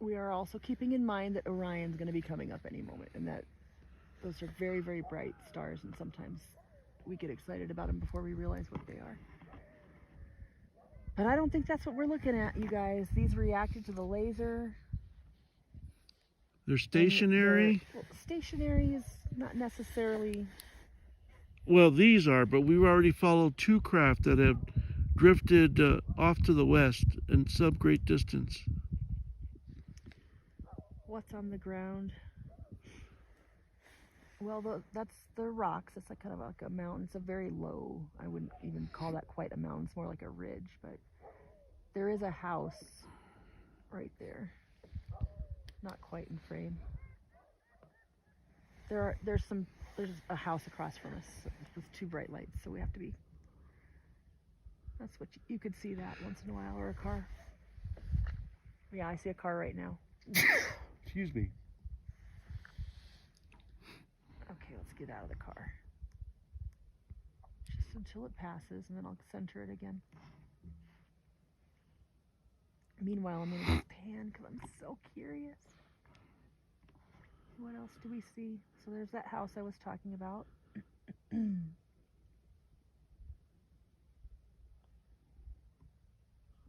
We are also keeping in mind that Orion's going to be coming up any moment, and that those are very, very bright stars, and sometimes we get excited about them before we realize what they are. But I don't think that's what we're looking at, you guys. These reacted to the laser. They're stationary. Well, stationary is not necessarily. Well, these are, but we've already followed two craft that have drifted off to the west in sub-great distance. What's on the ground? Well, that's the rocks. It's like kind of like a mountain. It's a very low. I wouldn't even call that quite a mountain. It's more like a ridge. But there is a house right there. Not quite in frame. There's a house across from us with two bright lights. So we have to be. That's what you could see that once in a while, or a car. Yeah, I see a car right now. Excuse me. Okay, let's get out of the car. Just until it passes, and then I'll center it again. Meanwhile, I'm going to just pan because I'm so curious. What else do we see? So there's that house I was talking about.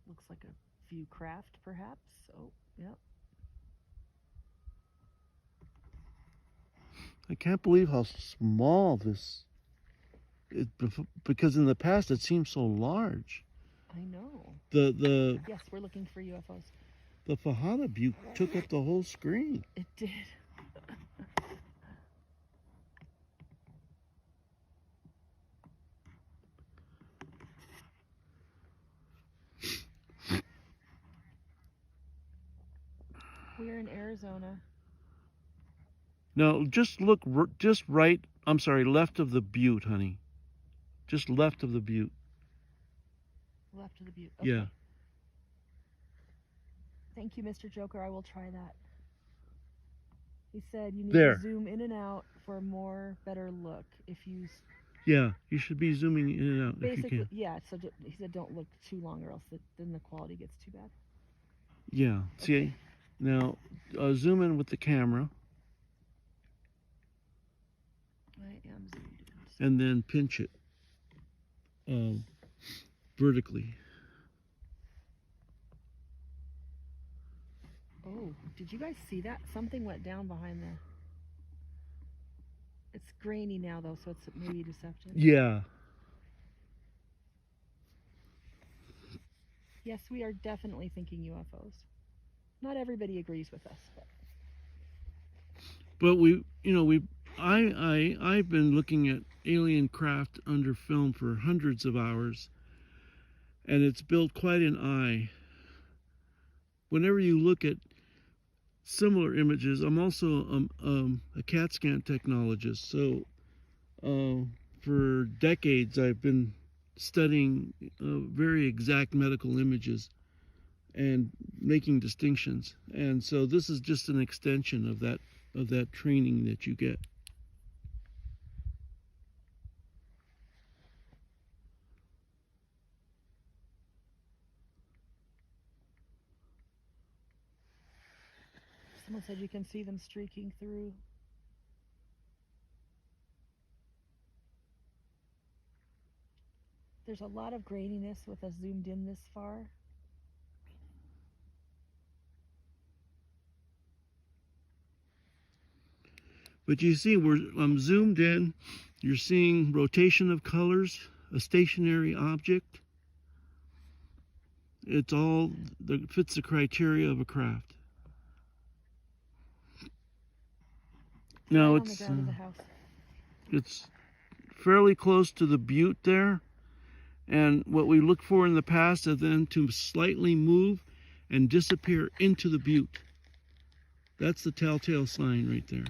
Looks like a few craft, perhaps. Oh, yep. I can't believe how small this is, because in the past it seemed so large. I know. Yes, we're looking for UFOs. The Fajada Butte took up the whole screen. It did. We're in Arizona. Now, just look just right, I'm sorry, left of the butte, honey. Just left of the butte. Left of the butte. Okay. Yeah. Thank you, Mr. Joker. I will try that. He said you need There. to zoom in and out for a more better look. If you Yeah, you should be zooming in and out if you basically, can. yeah. So he said don't look too long, or else then the quality gets too bad. Yeah. See, Okay. now zoom in with the camera. I am zoomed in. And then pinch it vertically. Oh, did you guys see that? Something went down behind the. It's grainy now though, so it's maybe deceptive. Yeah. Yes, we are definitely thinking UFOs. Not everybody agrees with us, But I've been looking at alien craft under film for hundreds of hours, and it's built quite an eye. Whenever you look at similar images, I'm also a CAT scan technologist, so for decades I've been studying very exact medical images and making distinctions, and so this is just an extension of that training that you get. someone said you can see them streaking through. There's a lot of graininess with us zoomed in this far. But you see, I'm zoomed in. You're seeing rotation of colors, a stationary object. It's all that fits the criteria of a craft. Now Right on the ground of the house. it's fairly close to the butte there, and what we look for in the past is then to slightly move and disappear into the butte. That's the telltale sign right there.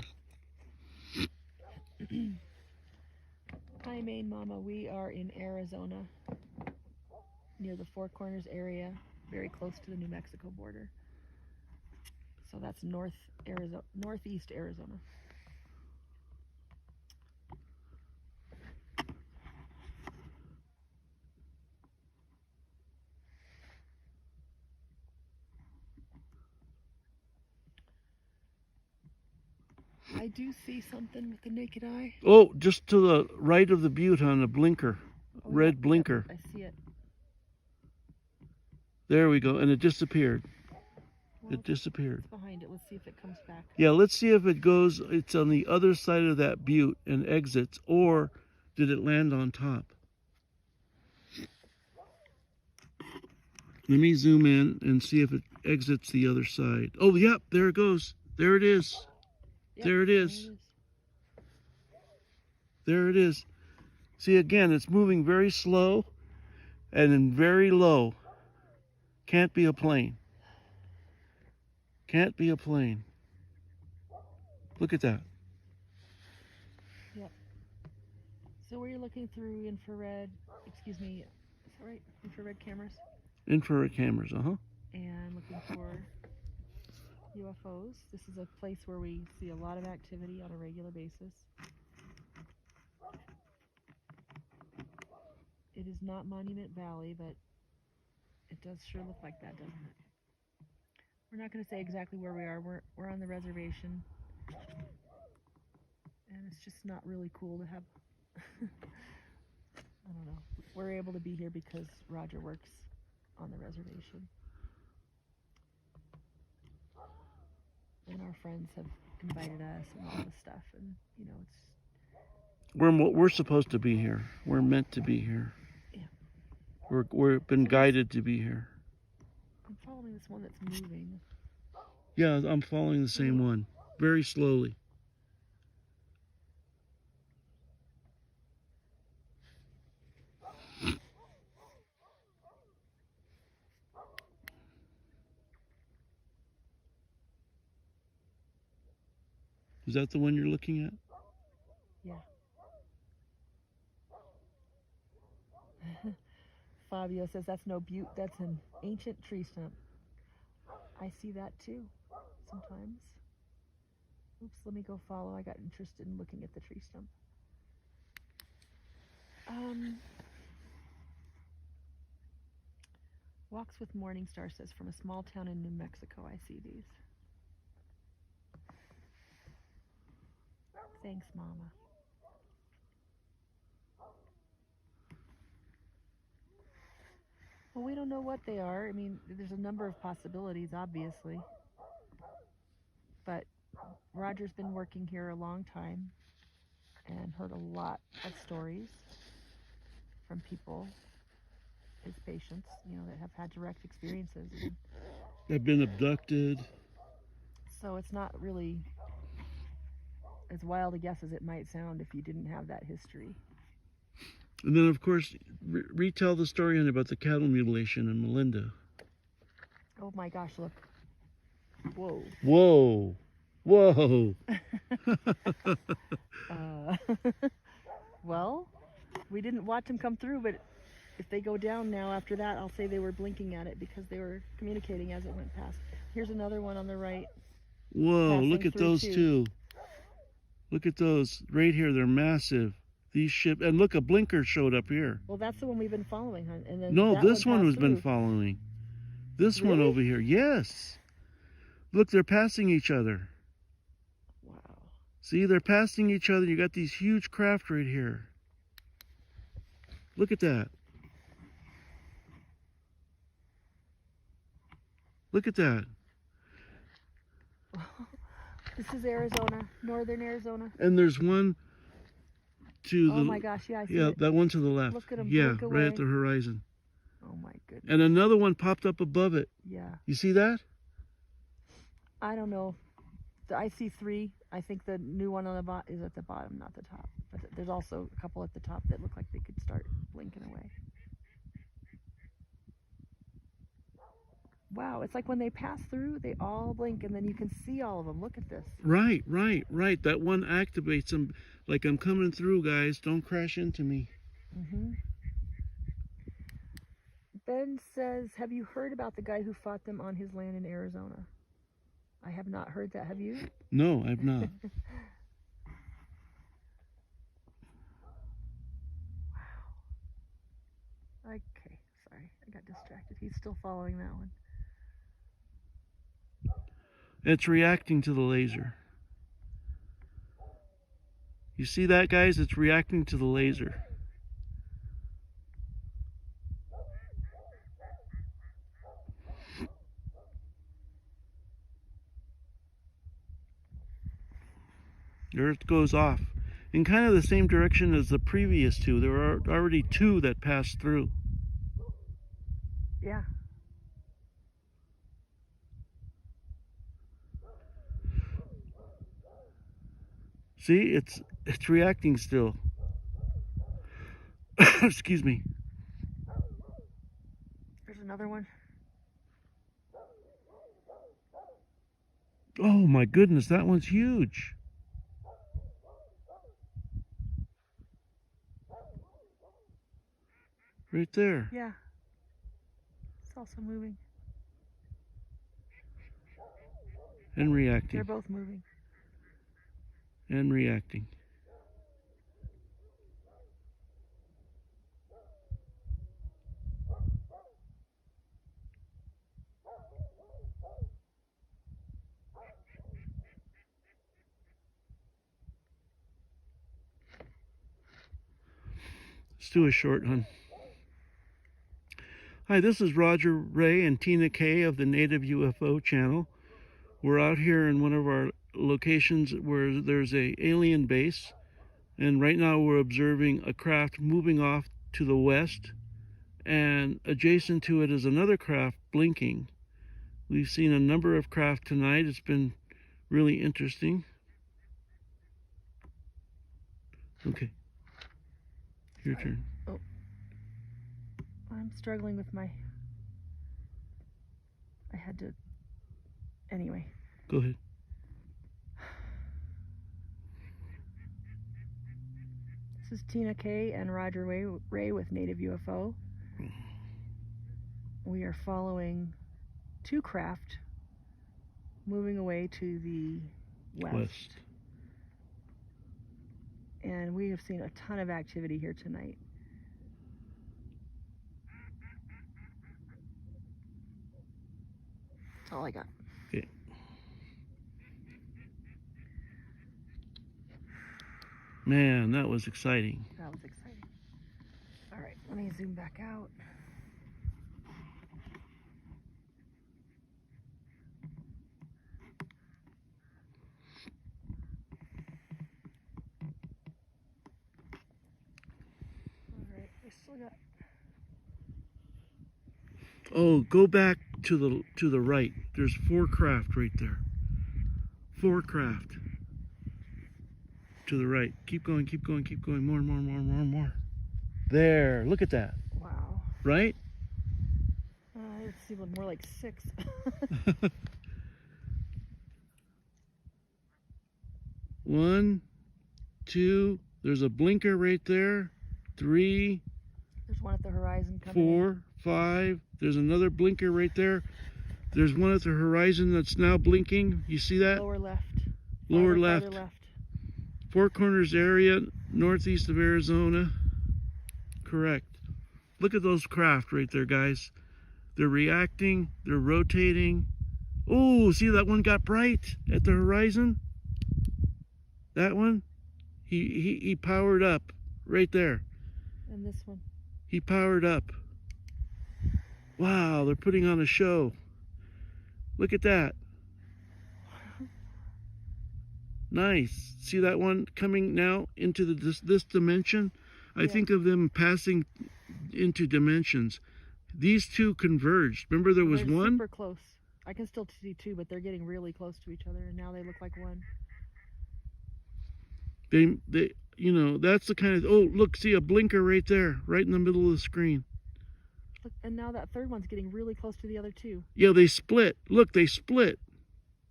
Hi, Maine Mama. We are in Arizona, near the Four Corners area, very close to the New Mexico border. So that's northeast Arizona. I do see something with the naked eye. Oh, just to the right of the butte on a blinker, red Yep, blinker. I see it. There we go, and it disappeared. Well, It disappeared. it's behind it. Let's see if it comes back. Yeah, let's see if it goes, it's on the other side of that butte and exits, or did it land on top? Let me zoom in and see if it exits the other side. Oh, yep, there it goes. There it is. Yep, There it is. There it is. See, again, it's moving very slow and then very low. Can't be a plane. Can't be a plane. Look at that. Yep. So we're looking through infrared, excuse me, is that right? Infrared cameras? Infrared cameras, And looking for UFOs. This is a place where we see a lot of activity on a regular basis. It is not Monument Valley, but it does sure look like that, doesn't it? We're not going to say exactly where we are. We're on the reservation. And it's just not really cool to have, I don't know. We're able to be here because Roger works on the reservation. And our friends have invited us and all this stuff, and you know, it's We're supposed to be here. We're meant to be here. Yeah. We've been guided to be here. I'm following this one that's moving. Yeah, I'm following the same one, very slowly. Is that the one you're looking at? Yeah. Fabio says that's no butte, that's an ancient tree stump. I see that too, sometimes. Oops, let me go follow. I got interested in looking at the tree stump. Walks with Morningstar says, from a small town in New Mexico, I see these. Thanks, Mama. Well, we don't know what they are. I mean, there's a number of possibilities, obviously. But Roger's been working here a long time and heard a lot of stories from people, his patients, you know, that have had direct experiences. They've been abducted. So it's not really as wild a guess as it might sound if you didn't have that history. And then, of course, retell the story about the cattle mutilation in Melinda. Oh my gosh, look. Whoa. Whoa. Whoa. Well, we didn't watch them come through, but if they go down now after that, I'll say they were blinking at it because they were communicating as it went past. Here's another one on the right. Whoa, look at those two. Look at those. Right here, they're massive. These ships, and look, a blinker showed up here. Well, that's the one we've been following, hon. And then no, this one has through. been following. This Really? one over here, yes. Look, they're passing each other. Wow. See, they're passing each other. You got these huge craft right here. Look at that. Look at that. This is Arizona, northern Arizona. And there's one to the... Oh my gosh, yeah, I see it. that one to the left. Look at 'em yeah, blink right away. at the horizon. Oh my goodness. And another one popped up above it. Yeah. You see that? I don't know. I see 3. I think the new one on the bottom is at the bottom, not the top. But there's also a couple at the top that look like they could start blinking away. Wow, it's like when they pass through, they all blink, and then you can see all of them. Look at this. Right. That one activates them. Like, I'm coming through, guys. Don't crash into me. Ben says, have you heard about the guy who fought them on his land in Arizona? I have not heard that. Have you? No, I've not. Wow. Okay, sorry. I got distracted. He's still following that one. It's reacting to the laser. You see that, guys? It's reacting to the laser. There it goes off. In kind of the same direction as the previous 2. There were already 2 that passed through. Yeah. See, it's reacting still. Excuse me. There's another one. Oh my goodness, that one's huge. Right there. Yeah. It's also moving. And reacting. They're both moving. And reacting. Let's do a short one. Hi, this is Roger Ray and Tina K of the Native UFO channel. We're out here in one of our locations where there's a alien base, and right now we're observing a craft moving off to the west, and adjacent to it is another craft blinking. We've seen a number of craft tonight. It's been really interesting. Okay, your turn. Oh, I'm struggling with my, I had to, anyway. Go ahead. This is Tina K and Roger Ray with Native UFO. We are following 2 craft moving away to the west. And we have seen a ton of activity here tonight. That's all I got. Okay. Man, that was exciting. That was exciting. All right, let me zoom back out. All right, we still got. Oh, go back to the right. There's 4 craft right there. 4 craft. To the right. Keep going, keep going, keep going. More. There. Look at that. Wow. Right? Let's see, more like 6. 1, 2. There's a blinker right there. 3. There's one at the horizon coming 4, 5. There's another blinker right there. There's one at the horizon that's now blinking. You see that? Lower left. Lower Farther left. left. Four Corners area, northeast of Arizona. Correct. Look at those craft right there, guys. They're reacting. They're rotating. Oh, see that one got bright at the horizon? That one? He powered up right there. And this one. He powered up. Wow, they're putting on a show. Look at that. Nice. See that one coming now into this dimension? I think of them passing into dimensions. these two converged. Remember there was They're one? super close. I can still see two, but they're getting really close to each other, and now they look like one. They, you know, that's the kind of, oh, look, see a blinker right there, right in the middle of the screen. Look, and now that third one's getting really close to the other two. Yeah, they split. Look, they split.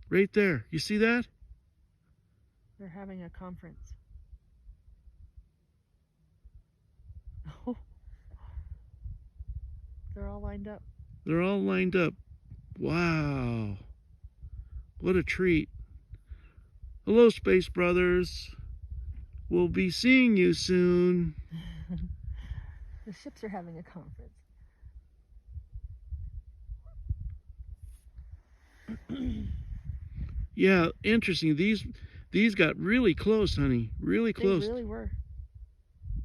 Right there. You see that? They're having a conference. They're all lined up. They're all lined up. Wow. What a treat. Hello, Space Brothers. We'll be seeing you soon. The ships are having a conference. Yeah, interesting. These got really close, honey. Really close. They really were.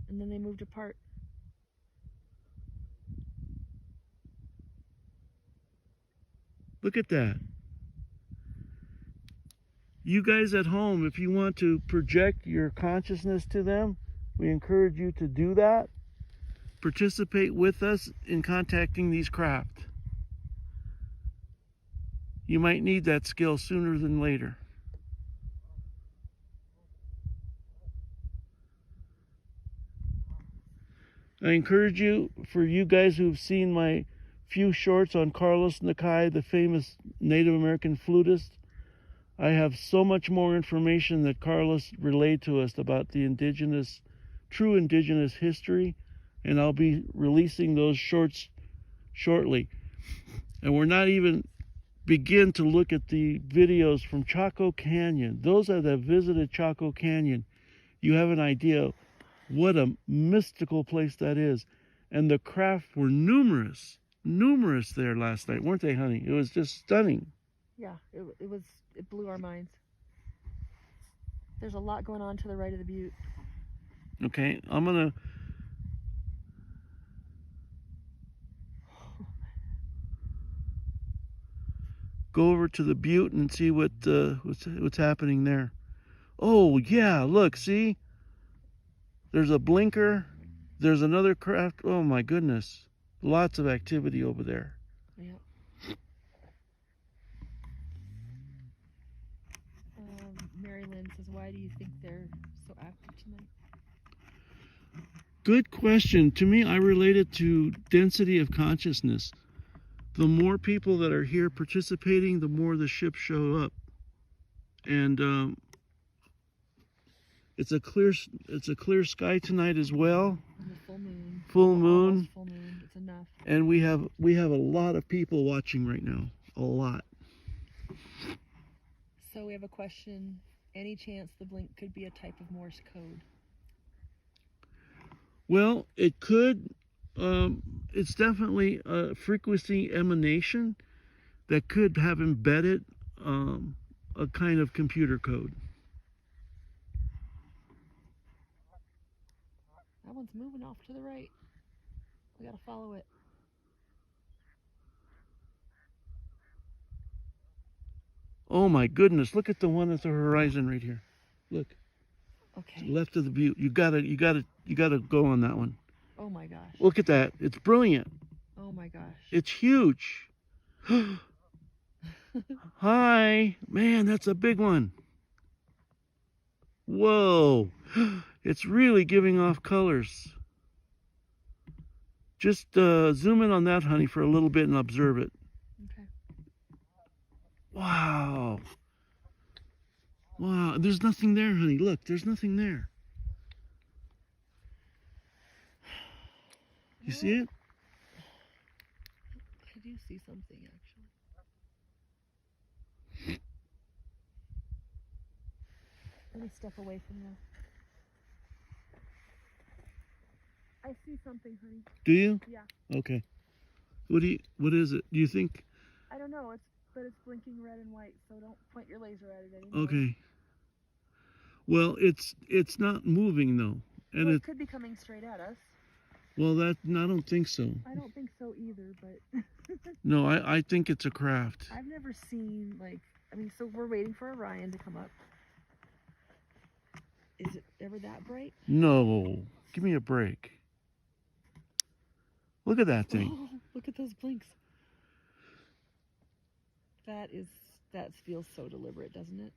And then they moved apart. Look at that. You guys at home, if you want to project your consciousness to them, we encourage you to do that. Participate with us in contacting these craft. You might need that skill sooner than later. I encourage you, for you guys who've seen my few shorts on Carlos Nakai, the famous Native American flutist, I have so much more information that Carlos relayed to us about the true indigenous history, and I'll be releasing those shorts shortly. And we're not even begin to look at the videos from Chaco Canyon. Those that have visited Chaco Canyon, you have an idea what a mystical place that is. And the craft were numerous there last night, weren't they, honey? It was just stunning. Yeah, it blew our minds. There's a lot going on to the right of the butte. Okay, I'm gonna go over to the butte and see what's happening there. Oh yeah, look, see? There's a blinker. There's another craft. Oh my goodness. Lots of activity over there. Yep. Mary Lynn says, why do you think they're so active tonight? Good question. To me, I relate it to density of consciousness. The more people that are here participating, the more the ships show up. And it's a clear sky tonight as well. And the full moon. Full moon. Almost full moon. It's enough. And we have a lot of people watching right now. A lot. So we have a question. Any chance the blink could be a type of Morse code? Well, it could. It's definitely a frequency emanation that could have embedded a kind of computer code. That one's moving off to the right. We gotta follow it. Oh my goodness, look at the one at the horizon right here. Look. Okay. Left of the butte. You gotta go on that one. Oh my gosh. Look at that. It's brilliant. Oh my gosh. It's huge. Hi. Man, that's a big one. Whoa. It's really giving off colors. Just zoom in on that, honey, for a little bit and observe it. Okay. Wow. Wow. There's nothing there, honey. Look, there's nothing there. You see it? I do see something, actually. Let me step away from you. I see something, honey. Do you? Yeah. Okay. What is it? Do you think? I don't know, but it's blinking red and white, so don't point your laser at it anymore. Okay. Well, it's not moving though. And well, it could be coming straight at us. Well, I don't think so. I don't think so either, but... No, I think it's a craft. I've never seen, so we're waiting for Orion to come up. Is it ever that bright? No. Give me a break. Look at that thing. Look at those blinks. That feels so deliberate, doesn't it?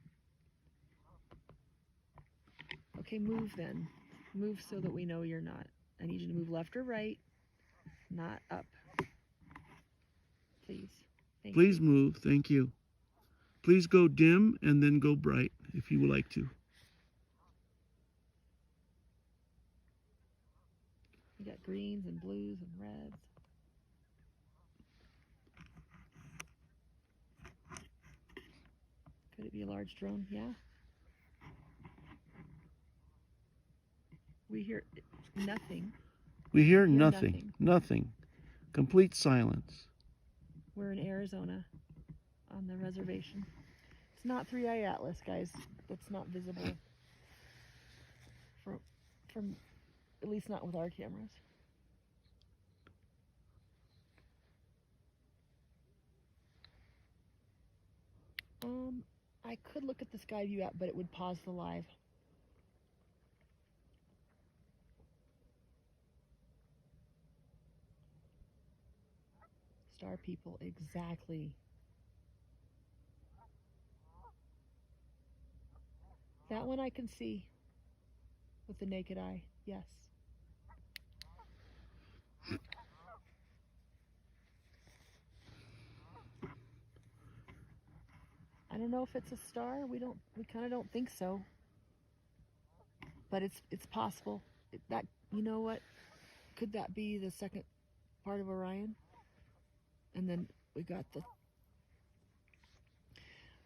Okay, move then. Move so that we know you're not. I need you to move left or right, not up. Please. Thank Please you. move. Thank you. Please go dim and then go bright if you would like to. You got greens and blues and reds. Could it be a large drone? Yeah. We hear nothing. We hear nothing. Nothing. Complete silence. We're in Arizona on the reservation. It's not 3-eye Atlas, guys. That's not visible from at least not with our cameras. I could look at the sky view app, but it would pause the live. Star people, exactly. That one I can see with the naked eye, yes. I don't know if it's a star. We kind of don't think so. But it's possible. That, you know what? Could that be the second part of Orion? And then we got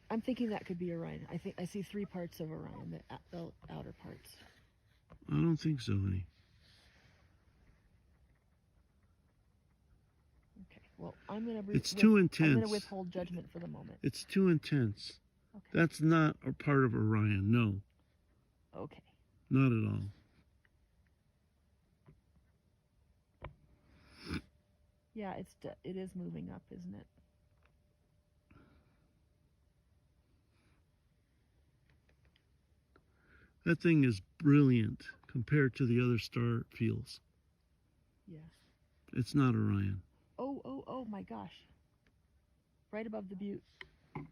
I'm thinking that could be Orion. I see 3 parts of Orion, the outer parts. I don't think so, honey. Okay. Well, I'm gonna. It's too intense. I'm gonna withhold judgment for the moment. It's too intense. Okay. That's not a part of Orion. No. Okay. Not at all. Yeah, it is moving up, isn't it? That thing is brilliant compared to the other star fields. Yeah. It's not Orion. Oh my gosh. Right above the butte. Is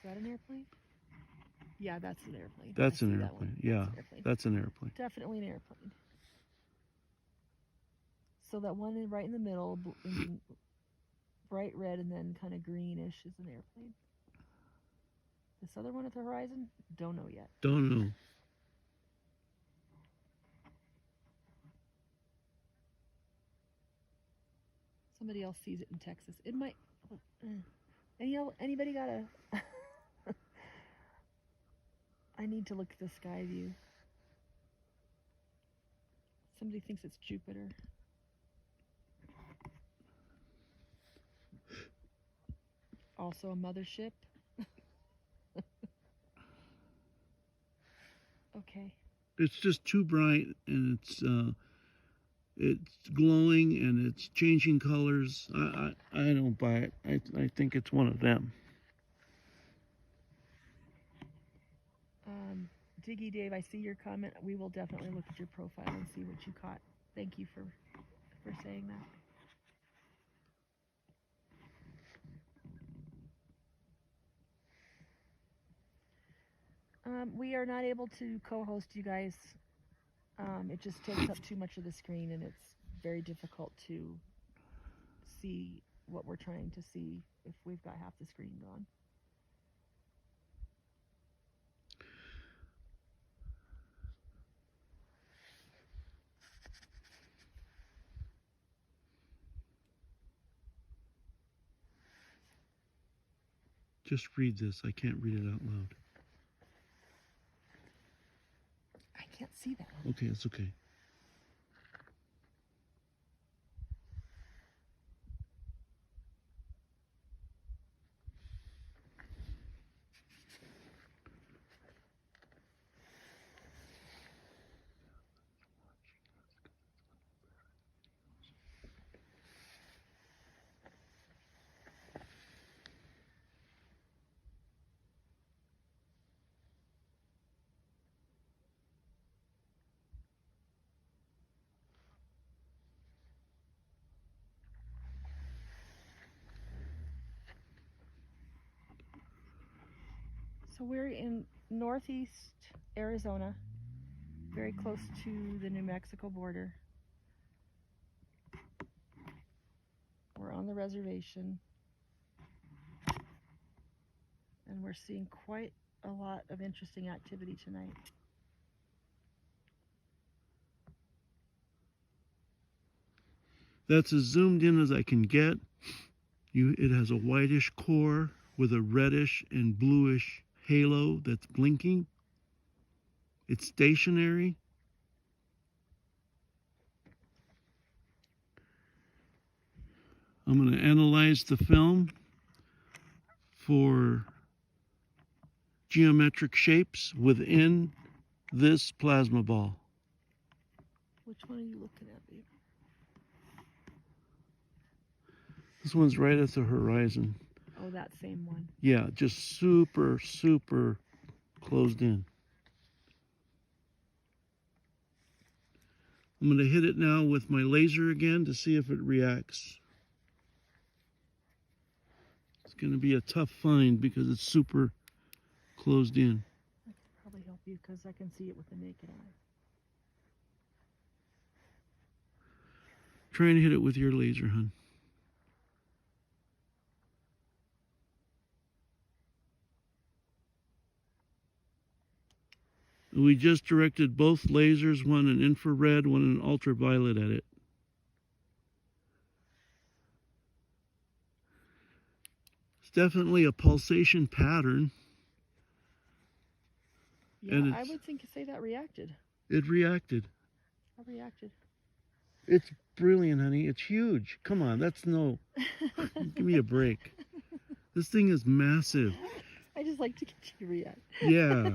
that an airplane? Yeah, that's an airplane. That's an airplane. Yeah, that's an airplane. Definitely an airplane. So that one right in the middle, in bright red and then kind of greenish, is an airplane. This other one at the horizon, don't know yet. Don't know. Somebody else sees it in Texas. It might. Anybody got a? I need to look at the sky view. Somebody thinks it's Jupiter. Also a mothership. Okay. It's just too bright, and it's glowing, and it's changing colors. I don't buy it. I think it's one of them. Diggy Dave, I see your comment. We will definitely look at your profile and see what you caught. Thank you for saying that. We are not able to co-host you guys. It just takes up too much of the screen, and it's very difficult to see what we're trying to see if we've got half the screen gone. Just read this. I can't read it out loud. I can't see that. Okay, it's okay. So we're in northeast Arizona, very close to the New Mexico border. We're on the reservation, and we're seeing quite a lot of interesting activity tonight. That's as zoomed in as I can get. It has a whitish core with a reddish and bluish halo that's blinking. It's stationary. I'm going to analyze the film for geometric shapes within this plasma ball. Which one are you looking at, babe? This one's right at the horizon. Oh, that same one. Yeah, just super, super closed in. I'm going to hit it now with my laser again to see if it reacts. It's going to be a tough find because it's super closed in. I can probably help you because I can see it with the naked eye. Try and hit it with your laser, hon. We just directed both lasers, one an infrared, one an ultraviolet at it. It's definitely a pulsation pattern. Yeah, I would say that reacted. It reacted. It reacted. It's brilliant, honey. It's huge. Come on, that's no... Give me a break. This thing is massive. I just like to get you to react. Yeah.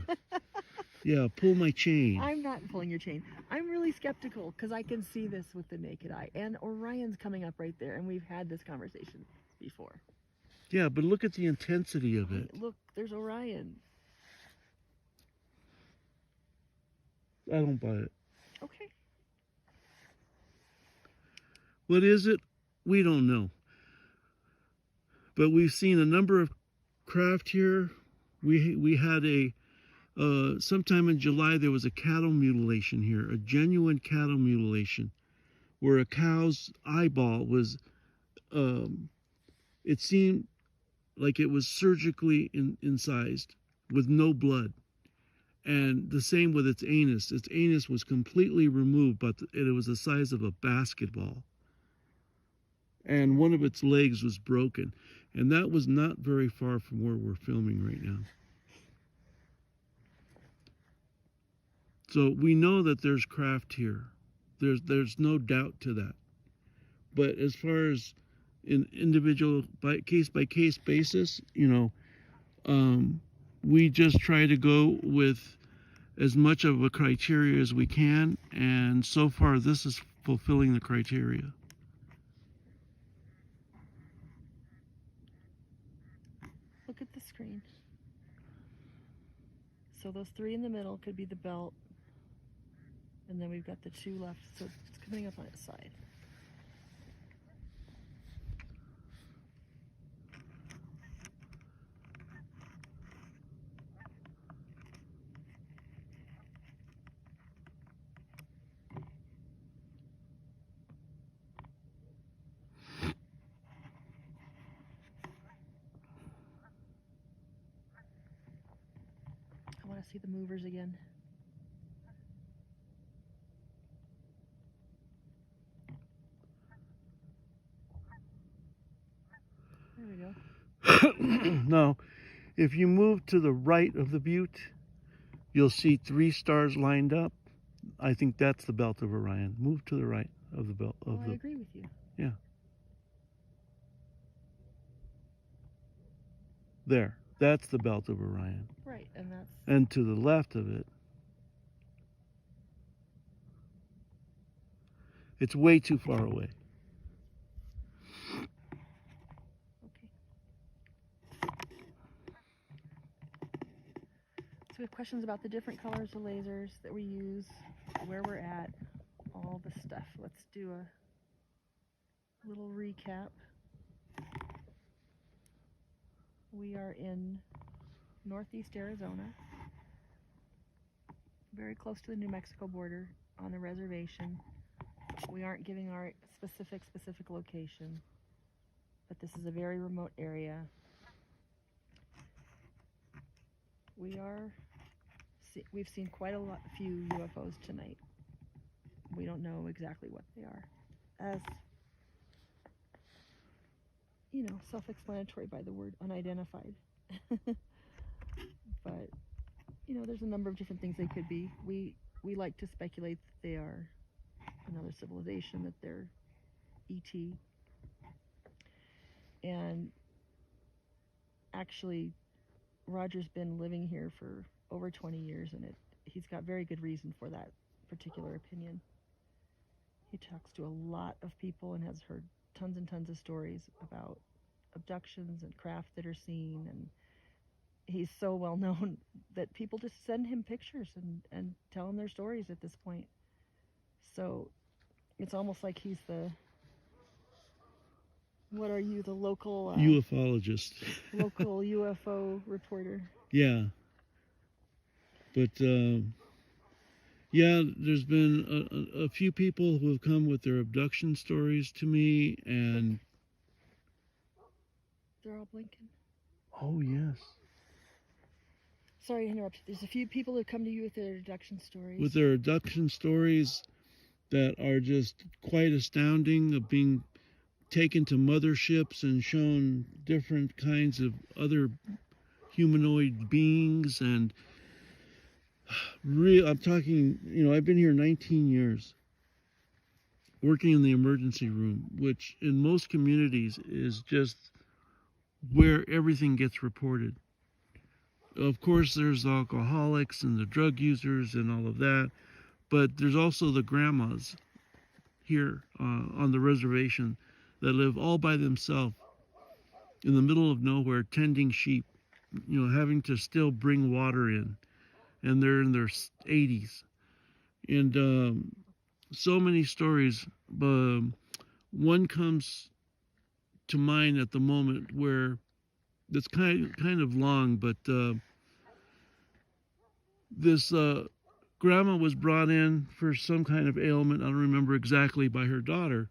Yeah, pull my chain. I'm not pulling your chain. I'm really skeptical because I can see this with the naked eye. And Orion's coming up right there, and we've had this conversation before. Yeah, but look at the intensity of it. Look, there's Orion. I don't buy it. Okay. What is it? We don't know. But we've seen a number of craft here. We had a sometime in July there was a cattle mutilation here, a genuine cattle mutilation, where a cow's eyeball was, it seemed like it was surgically incised with no blood. And the same with its anus. Its anus was completely removed, but it was the size of a basketball. And one of its legs was broken. And that was not very far from where we're filming right now. So we know that there's craft here. There's no doubt to that. But as far as in individual by case basis, you know, we just try to go with as much of a criteria as we can, and so far this is fulfilling the criteria. Look at the screen. So those three in the middle could be the belt, and then we've got the two left, so it's coming up on its side. I want to see the movers again. There we go. Now, if you move to the right of the butte, you'll see 3 stars lined up. I think that's the belt of Orion. Move to the right of the belt. I agree with you. Yeah. There. That's the belt of Orion. Right, and that's... And to the left of it, it's way too far away. Okay. So we have questions about the different colors of lasers that we use, where we're at, all the stuff. Let's do a little recap. We are in northeast Arizona, very close to the New Mexico border on the reservation. We aren't giving our specific location, but this is a very remote area. We've seen quite a few UFOs tonight. We don't know exactly what they are, as you know, self-explanatory by the word unidentified. But you know, there's a number of different things they could be. We like to speculate that they are another civilization, that they're ET. And actually, Roger's been living here for over 20 years, and he's got very good reason for that particular opinion. He talks to a lot of people and has heard tons and tons of stories about abductions and craft that are seen, and he's so well known that people just send him pictures and tell him their stories at this point. So it's almost like he's the, what are you, the local ufologist. local UFO reporter. Yeah. But yeah, there's been a few people who have come with their abduction stories to me, and they're all blinking. Oh yes. Sorry to interrupt. There's a few people who come to you with their abduction stories. With their abduction stories that are just quite astounding, of being taken to motherships and shown different kinds of other humanoid beings. And I'm talking, you know, I've been here 19 years working in the emergency room, which in most communities is just where everything gets reported. Of course, there's the alcoholics and the drug users and all of that, but there's also the grandmas here on the reservation that live all by themselves in the middle of nowhere, tending sheep, you know, having to still bring water in, and they're in their 80s. And so many stories. One comes to mind at the moment where it's kind of long, but this grandma was brought in for some kind of ailment, I don't remember exactly, by her daughter.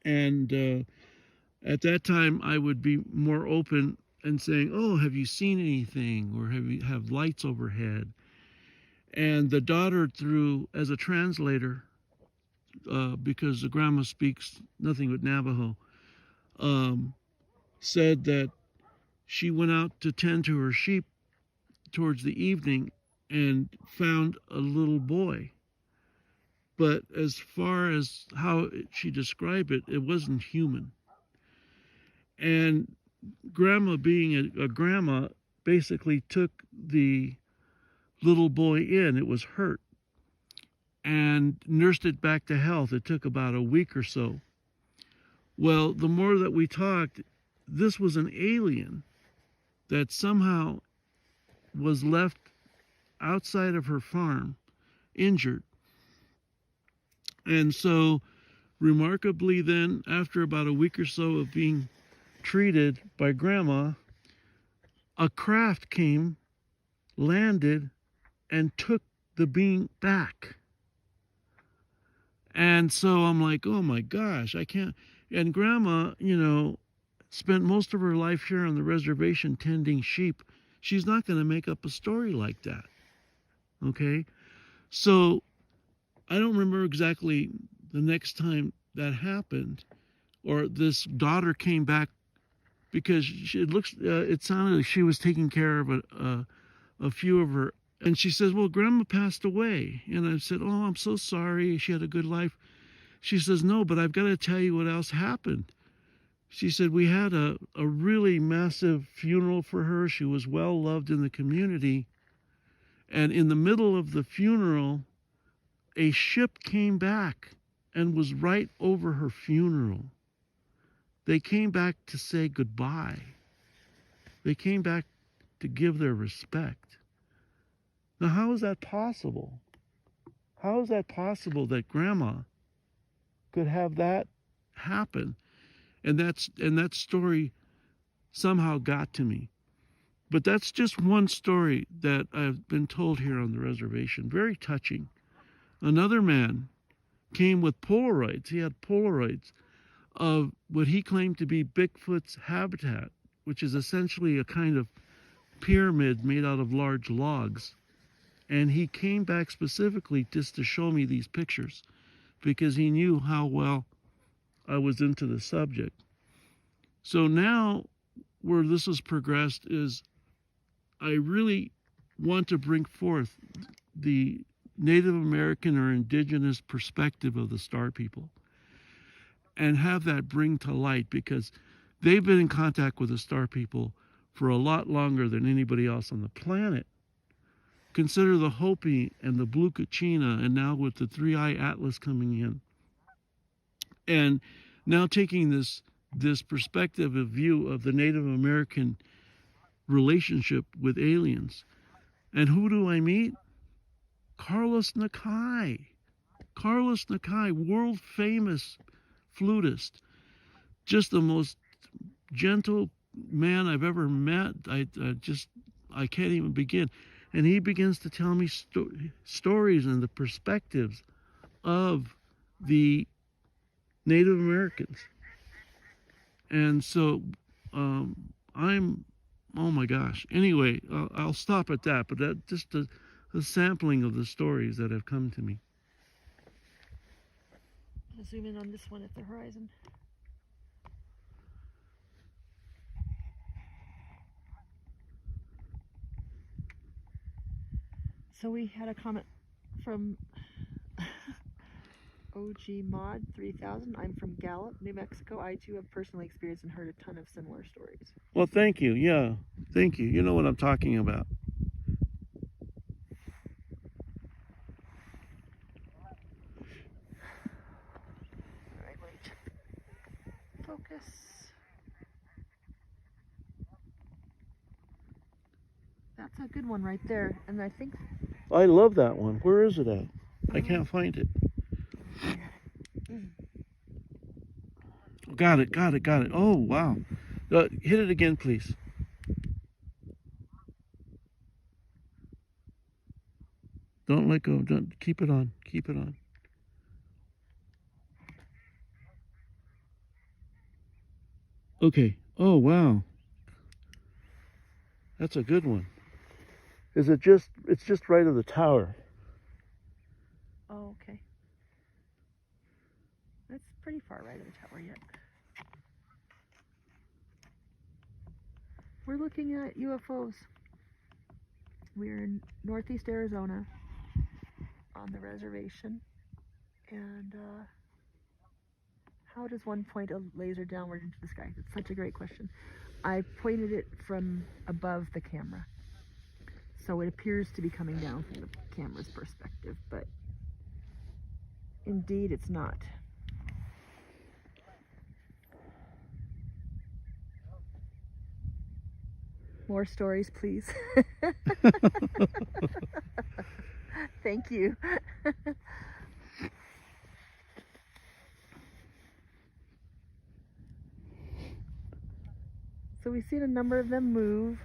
And at that time, I would be more open and saying, "Oh, have you seen anything, or have lights overhead?" And the daughter, through as a translator, because the grandma speaks nothing but Navajo, said that she went out to tend to her sheep towards the evening and found a little boy. But as far as how she described it, it wasn't human. And grandma, being a grandma, basically took the little boy in. It was hurt, and nursed it back to health. It took about a week or so. Well, the more that we talked, this was an alien that somehow was left outside of her farm, injured. And so, remarkably then, after about a week or so of being treated by grandma, a craft came, landed, and took the being back. And so I'm like, oh my gosh, I can't. And grandma, you know, spent most of her life here on the reservation tending sheep. She's not going to make up a story like that. Okay? So I don't remember exactly the next time that happened, or this daughter came back, because it sounded like she was taking care of a few of her. And she says, well, grandma passed away. And I said, oh, I'm so sorry. She had a good life. She says, no, but I've got to tell you what else happened. She said, we had a really massive funeral for her. She was well loved in the community. And in the middle of the funeral, a ship came back and was right over her funeral. They came back to say goodbye. They came back to give their respect. Now, how is that possible? How is that possible that grandma could have that happen? And that story somehow got to me, But that's just one story that I've been told here on the reservation. Very touching. Another man came with Polaroids. He had Polaroids of what he claimed to be Bigfoot's habitat, which is essentially a kind of pyramid made out of large logs. And he came back specifically just to show me these pictures because he knew how well I was into the subject. So now where this has progressed is I really want to bring forth the Native American or indigenous perspective of the Star People and have that bring to light, because they've been in contact with the Star People for a lot longer than anybody else on the planet. Consider the Hopi and the Blue Kachina, and now with the Three-Eye Atlas coming in. And now taking this perspective of view of the Native American relationship with aliens. And who do I meet? Carlos Nakai. Carlos Nakai, world famous flutist. Just the most gentle man I've ever met. I can't even begin. And he begins to tell me stories and the perspectives of the Native Americans. And so oh my gosh. Anyway, I'll stop at that, but that just a sampling of the stories that have come to me. I'll zoom in on this one at the horizon. So we had a comment from OG Mod 3000. I'm from Gallup, New Mexico. I too have personally experienced and heard a ton of similar stories. Well, thank you. Yeah, thank you. You know what I'm talking about. All right, let me check the focus. That's a good one right there. And I think I love that one. Where is it at? I can't find it. Got it. Oh, wow. Hit it again, please. Don't let go. Don't keep it on. Keep it on. Okay. Oh, wow. That's a good one. Is it just, it's just right of the tower. Oh, okay. That's pretty far right of the tower yet. We're looking at UFOs. We're in northeast Arizona on the reservation. And how does one point a laser downward into the sky? It's such a great question. I pointed it from above the camera. So it appears to be coming down from the camera's perspective, but indeed it's not. More stories, please. Thank you. So we've seen a number of them move.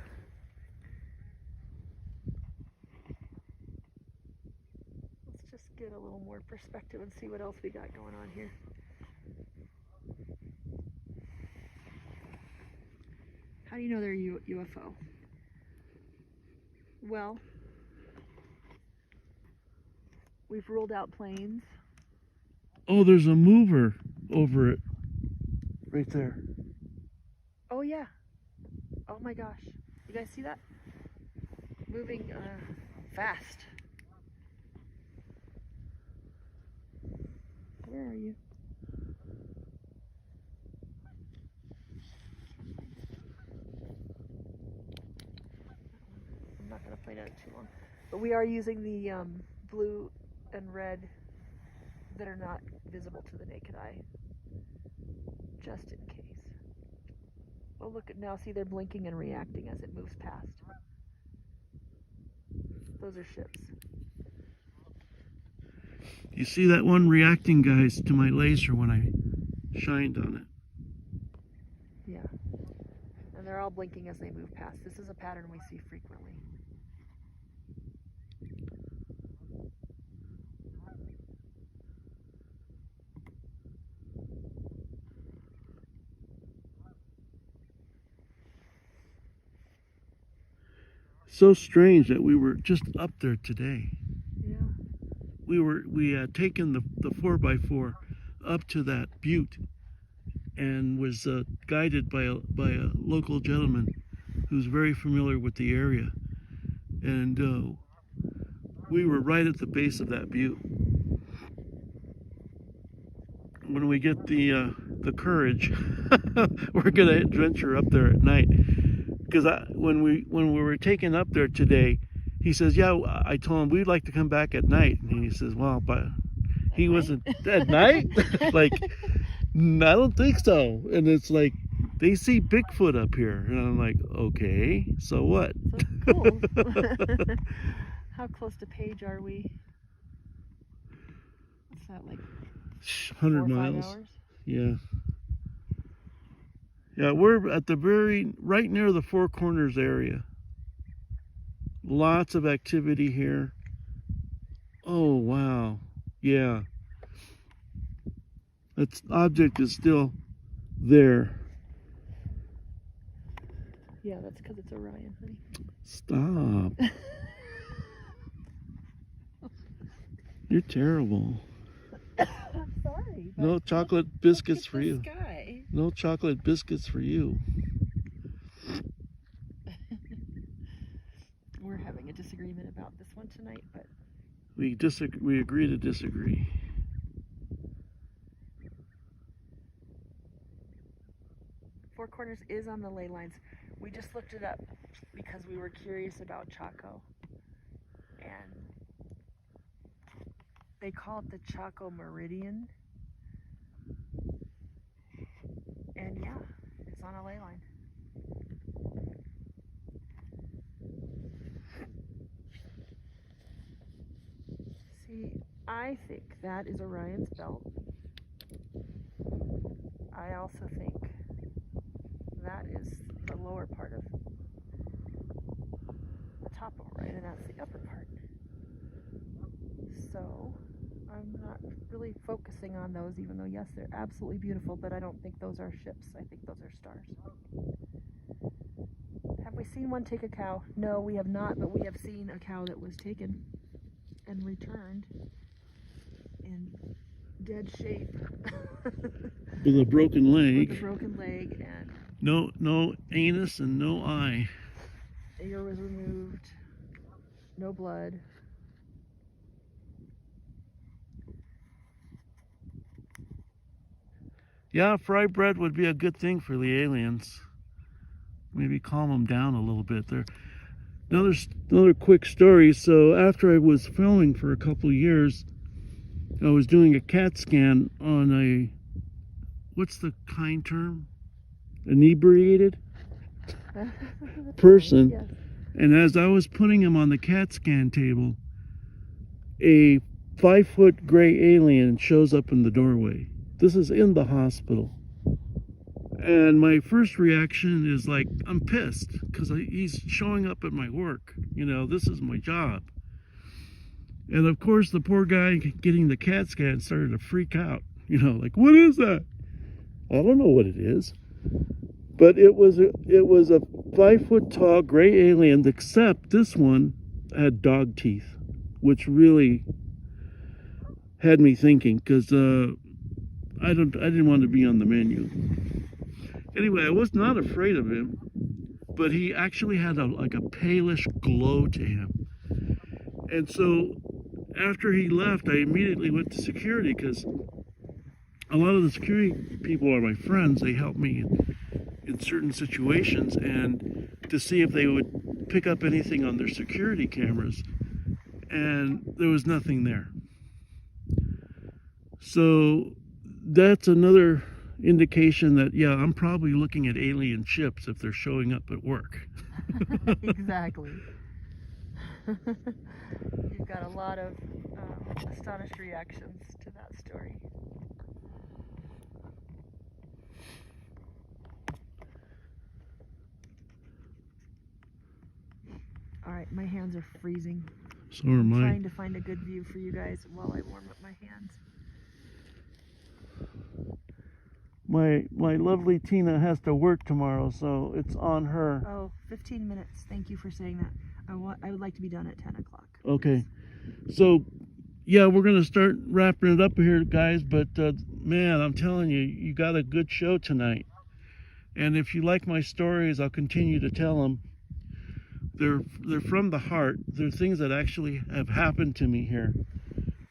Let's just get a little more perspective and see what else we got going on here. How do you know they're UFO? Well, we've ruled out planes. Oh, there's a mover over it. Right there. Oh yeah. Oh my gosh. You guys see that? Moving fast. Where are you? I'm not going to point out too long. But we are using the blue and red that are not visible to the naked eye, just in case. Oh, look at now. See, they're blinking and reacting as it moves past. Those are ships. You see that one reacting, guys, to my laser when I shined on it. Yeah. And they're all blinking as they move past. This is a pattern we see frequently. So strange that we were just up there today. Yeah. We had taken the 4x4 up to that butte and was guided by a local gentleman who's very familiar with the area, and we were right at the base of that butte. When we get the courage, we're gonna venture up there at night. Because when we were taken up there today, he says, "Yeah." I told him we'd like to come back at night, and he says, "Well, but he wasn't at night." Like, I don't think so. And it's like they see Bigfoot up here, and I'm like, okay, so what? So cool. How close to Page are we? What's that, like 100 4 or 5 miles. hours? Yeah. Yeah, we're at the right near the Four Corners area. Lots of activity here. Oh, wow. Yeah. That object is still there. Yeah, that's because it's Orion, honey. Stop. You're terrible. I'm sorry. No chocolate biscuits for you. Sky. No chocolate biscuits for you. We're having a disagreement about this one tonight, but We agree to disagree. Four Corners is on the ley lines. We just looked it up because we were curious about Chaco. And they call it the Chaco Meridian. And yeah, it's on a ley line. See, I think that is Orion's belt. I also think that is the lower part of the top of Orion, and that's the upper part. So I'm not really focusing on those, even though yes, they're absolutely beautiful, but I don't think those are ships. I think those are stars. Have we seen one take a cow? No, we have not, but we have seen a cow that was taken and returned in dead shape. With a broken leg. With a broken leg, and no anus and no eye. ear was removed, no blood. Yeah, fried bread would be a good thing for the aliens. Maybe calm them down a little bit. There. Another quick story. So after I was filming for a couple of years, I was doing a CAT scan on a, what's the kind term? Inebriated person. Yes. And as I was putting him on the CAT scan table, a 5-foot gray alien shows up in the doorway. This is in the hospital. And my first reaction is like, I'm pissed because he's showing up at my work. You know, this is my job. And of course, the poor guy getting the CAT scan started to freak out. You know, like, what is that? I don't know what it is. But it was a 5-foot tall gray alien, except this one had dog teeth, which really had me thinking, because I didn't want to be on the menu. Anyway, I was not afraid of him, but he actually had like a palish glow to him. And so after he left, I immediately went to security, because a lot of the security people are my friends. They help me in certain situations, and to see if they would pick up anything on their security cameras, and there was nothing there. So that's another indication that, yeah, I'm probably looking at alien ships if they're showing up at work. Exactly. You've got a lot of astonished reactions to that story. My hands are freezing. So are I'm mine. trying to find a good view for you guys while I warm up my hands. My lovely Tina has to work tomorrow, so it's on her. Oh, 15 minutes. Thank you for saying that. I would like to be done at 10 o'clock. Okay. So, yeah, we're going to start wrapping it up here, guys. But, man, I'm telling you, you got a good show tonight. And if you like my stories, I'll continue to tell them. They're from the heart. They're things that actually have happened to me here.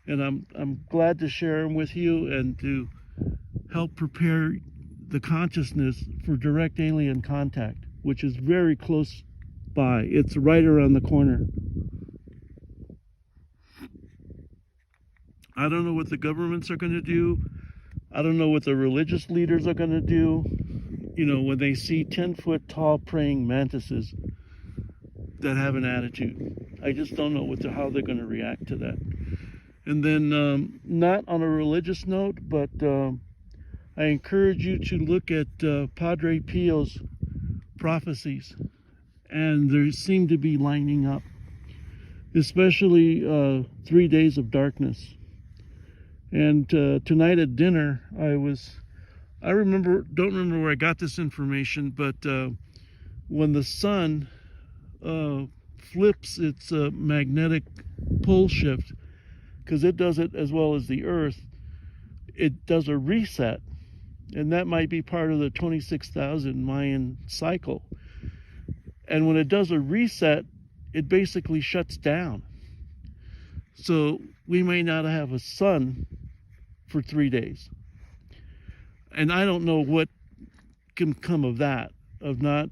And I'm glad to share them with you and to help prepare the consciousness for direct alien contact, which is very close by. It's right around the corner. I don't know what the governments are going to do. I don't know what the religious leaders are going to do. You know, when they see 10-foot tall praying mantises that have an attitude. I just don't know how they're going to react to that. And then, not on a religious note, but I encourage you to look at Padre Pio's prophecies. And they seem to be lining up, especially 3 days of darkness. And tonight at dinner, I don't remember where I got this information, but when the sun flips its magnetic pole shift, because it does it as well as the Earth, it does a reset. And that might be part of the 26,000 Mayan cycle. And when it does a reset, it basically shuts down. So we may not have a sun for 3 days. And I don't know what can come of that, of not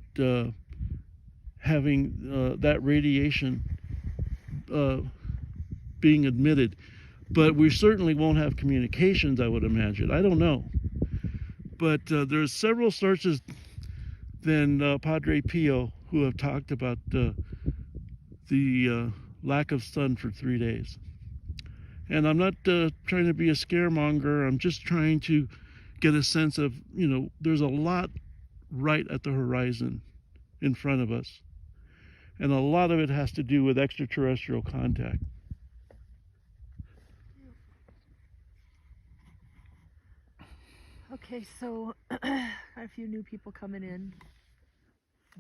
having that radiation being emitted. But we certainly won't have communications, I would imagine. I don't know. But there's several sources than Padre Pio who have talked about the lack of sun for 3 days. And I'm not trying to be a scaremonger. I'm just trying to get a sense of, you know, there's a lot right at the horizon in front of us. And a lot of it has to do with extraterrestrial contact. Okay, so a few new people coming in.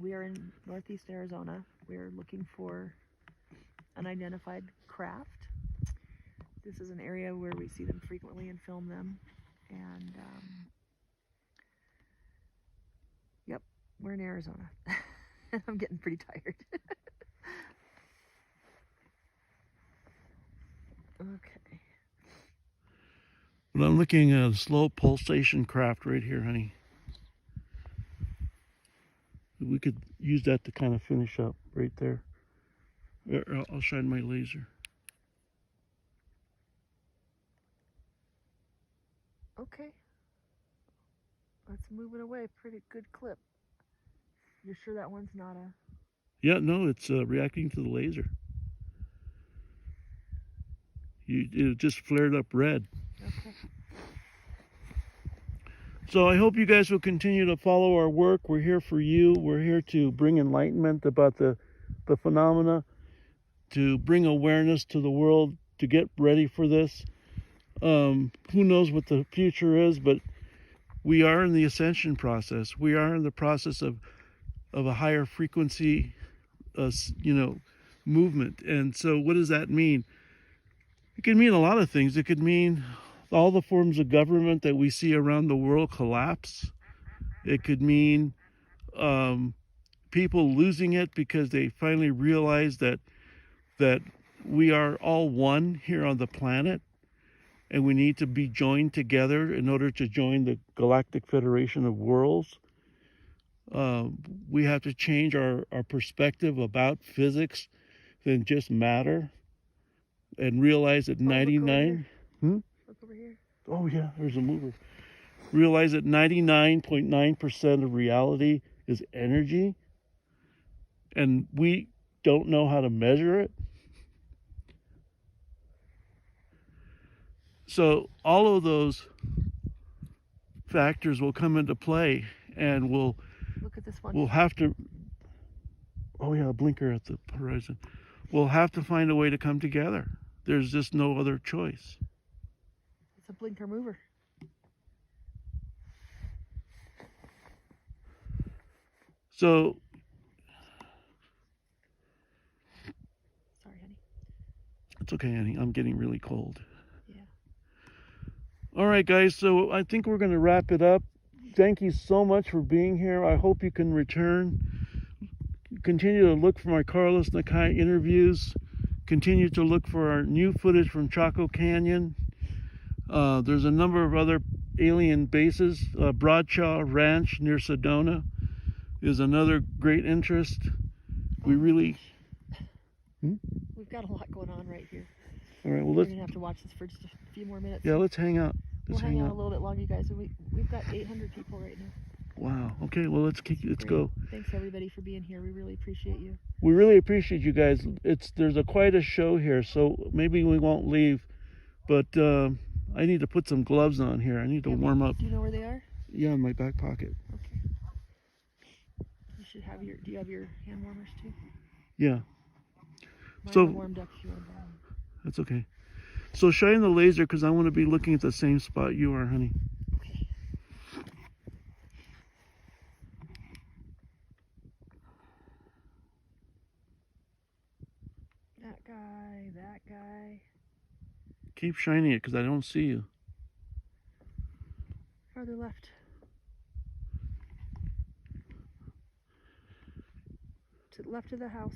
We are in Northeast Arizona. We're looking for unidentified craft. This is an area where we see them frequently and film them. And, yep, we're in Arizona. I'm getting pretty tired. Okay. But I'm looking at a slow pulsation craft right here, honey. We could use that to kind of finish up right there. I'll shine my laser. Okay. Let's move it away. Pretty good clip. You're sure that one's not a... Yeah, no, it's reacting to the laser. It just flared up red. Okay. So I hope you guys will continue to follow our work. We're here for you. We're here to bring enlightenment about the phenomena, to bring awareness to the world, to get ready for this. Who knows what the future is, but we are in the ascension process. We are in the process of a higher frequency, movement. And so what does that mean? It can mean a lot of things. It could mean all the forms of government that we see around the world collapse. It could mean people losing it because they finally realize that we are all one here on the planet, and we need to be joined together in order to join the Galactic Federation of Worlds. We have to change our perspective about physics than just matter, and realize that 99... Look over here. Oh yeah, there's a mover. Realize that 99.9% of reality is energy, and we don't know how to measure it. So all of those factors will come into play, and Look at this one. we'll have to... Oh yeah, a blinker at the horizon. We'll have to find a way to come together. There's just no other choice. It's a blinker mover. So, Sorry, honey. it's okay, Annie. I'm getting really cold. Yeah. All right, guys. So I think we're going to wrap it up. Thank you so much for being here. I hope you can return. Continue to look for my Carlos Nakai interviews. Continue to look for our new footage from Chaco Canyon. There's a number of other alien bases. Broadshaw Ranch near Sedona is another great interest. We really... We've got a lot going on right here. All right, well, We're let's... going to have to watch this for just a few more minutes. Yeah, let's hang out. We'll hang out a little bit longer, you guys. We've got 800 people right now. Wow. Okay, well, let's go. Thanks, everybody, for being here. We really appreciate you. We really appreciate you guys. There's quite a show here, so maybe we won't leave. But I need to put some gloves on here. I need to warm up. Do you know where they are? Yeah, in my back pocket. Okay. You should have do you have your hand warmers too? Yeah. Mine are warmed up if you want them. That's okay. So shine the laser because I want to be looking at the same spot you are, honey. Okay. That guy. Keep shining it because I don't see you. Farther left. To the left of the house.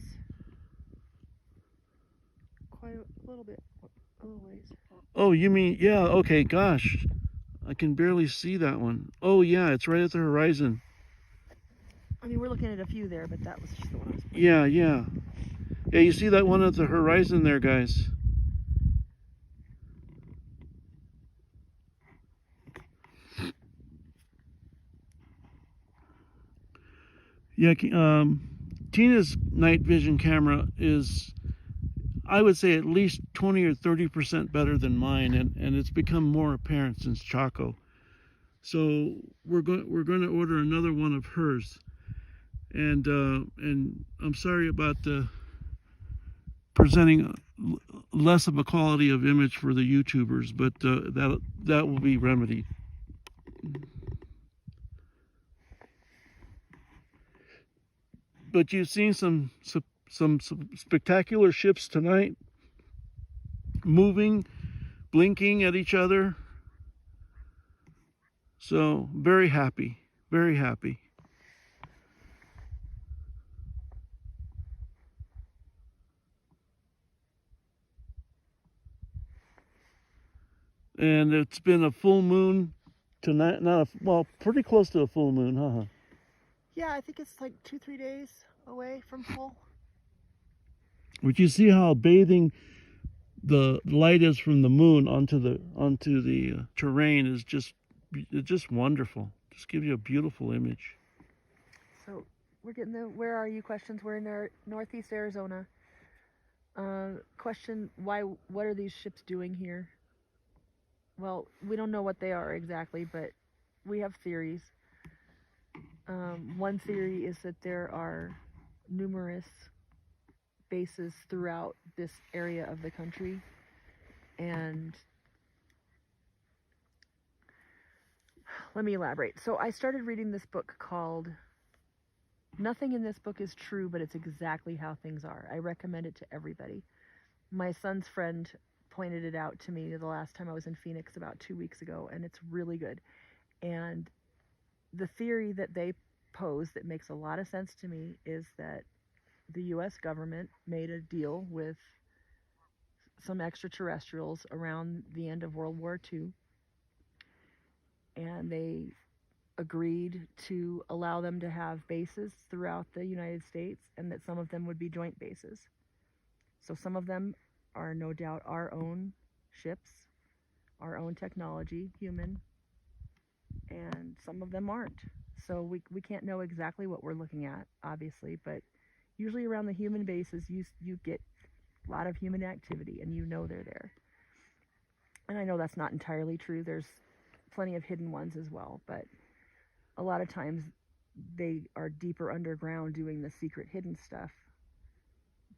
Quite a little bit. A little ways. Oh, you mean, yeah, okay, gosh. I can barely see that one. Oh, yeah, it's right at the horizon. I mean, we're looking at a few there, but that was just the one I was pointing. Yeah. Yeah, you see that one at the horizon there, guys. Yeah, Tina's night vision camera is, I would say, at least 20 or 30% better than mine, and it's become more apparent since Chaco. So we're going to order another one of hers, and I'm sorry about presenting less of a quality of image for the YouTubers, but that will be remedied. But you've seen some spectacular ships tonight, moving, blinking at each other. So very happy, very happy. And it's been a full moon tonight. Well, pretty close to a full moon, huh? Yeah, I think it's like 2-3 days away from full. But you see how bathing the light is from the moon onto the terrain is just wonderful. Just gives you a beautiful image. So we're getting the where are you questions. We're in northeast Arizona. Question: what are these ships doing here? Well, we don't know what they are exactly, but we have theories. One theory is that there are numerous bases throughout this area of the country, and let me elaborate. So I started reading this book called Nothing in This Book is True, but It's Exactly How Things Are. I recommend it to everybody. My son's friend pointed it out to me the last time I was in Phoenix about 2 weeks ago, and it's really good. And the theory that they pose that makes a lot of sense to me is that the US government made a deal with some extraterrestrials around the end of World War II, and they agreed to allow them to have bases throughout the United States, and that some of them would be joint bases. So some of them are no doubt our own ships, our own technology, human, and some of them aren't. So we can't know exactly what we're looking at, obviously, but usually around the human bases, you get a lot of human activity, and you know they're there. And I know that's not entirely true. There's plenty of hidden ones as well, but a lot of times they are deeper underground doing the secret hidden stuff.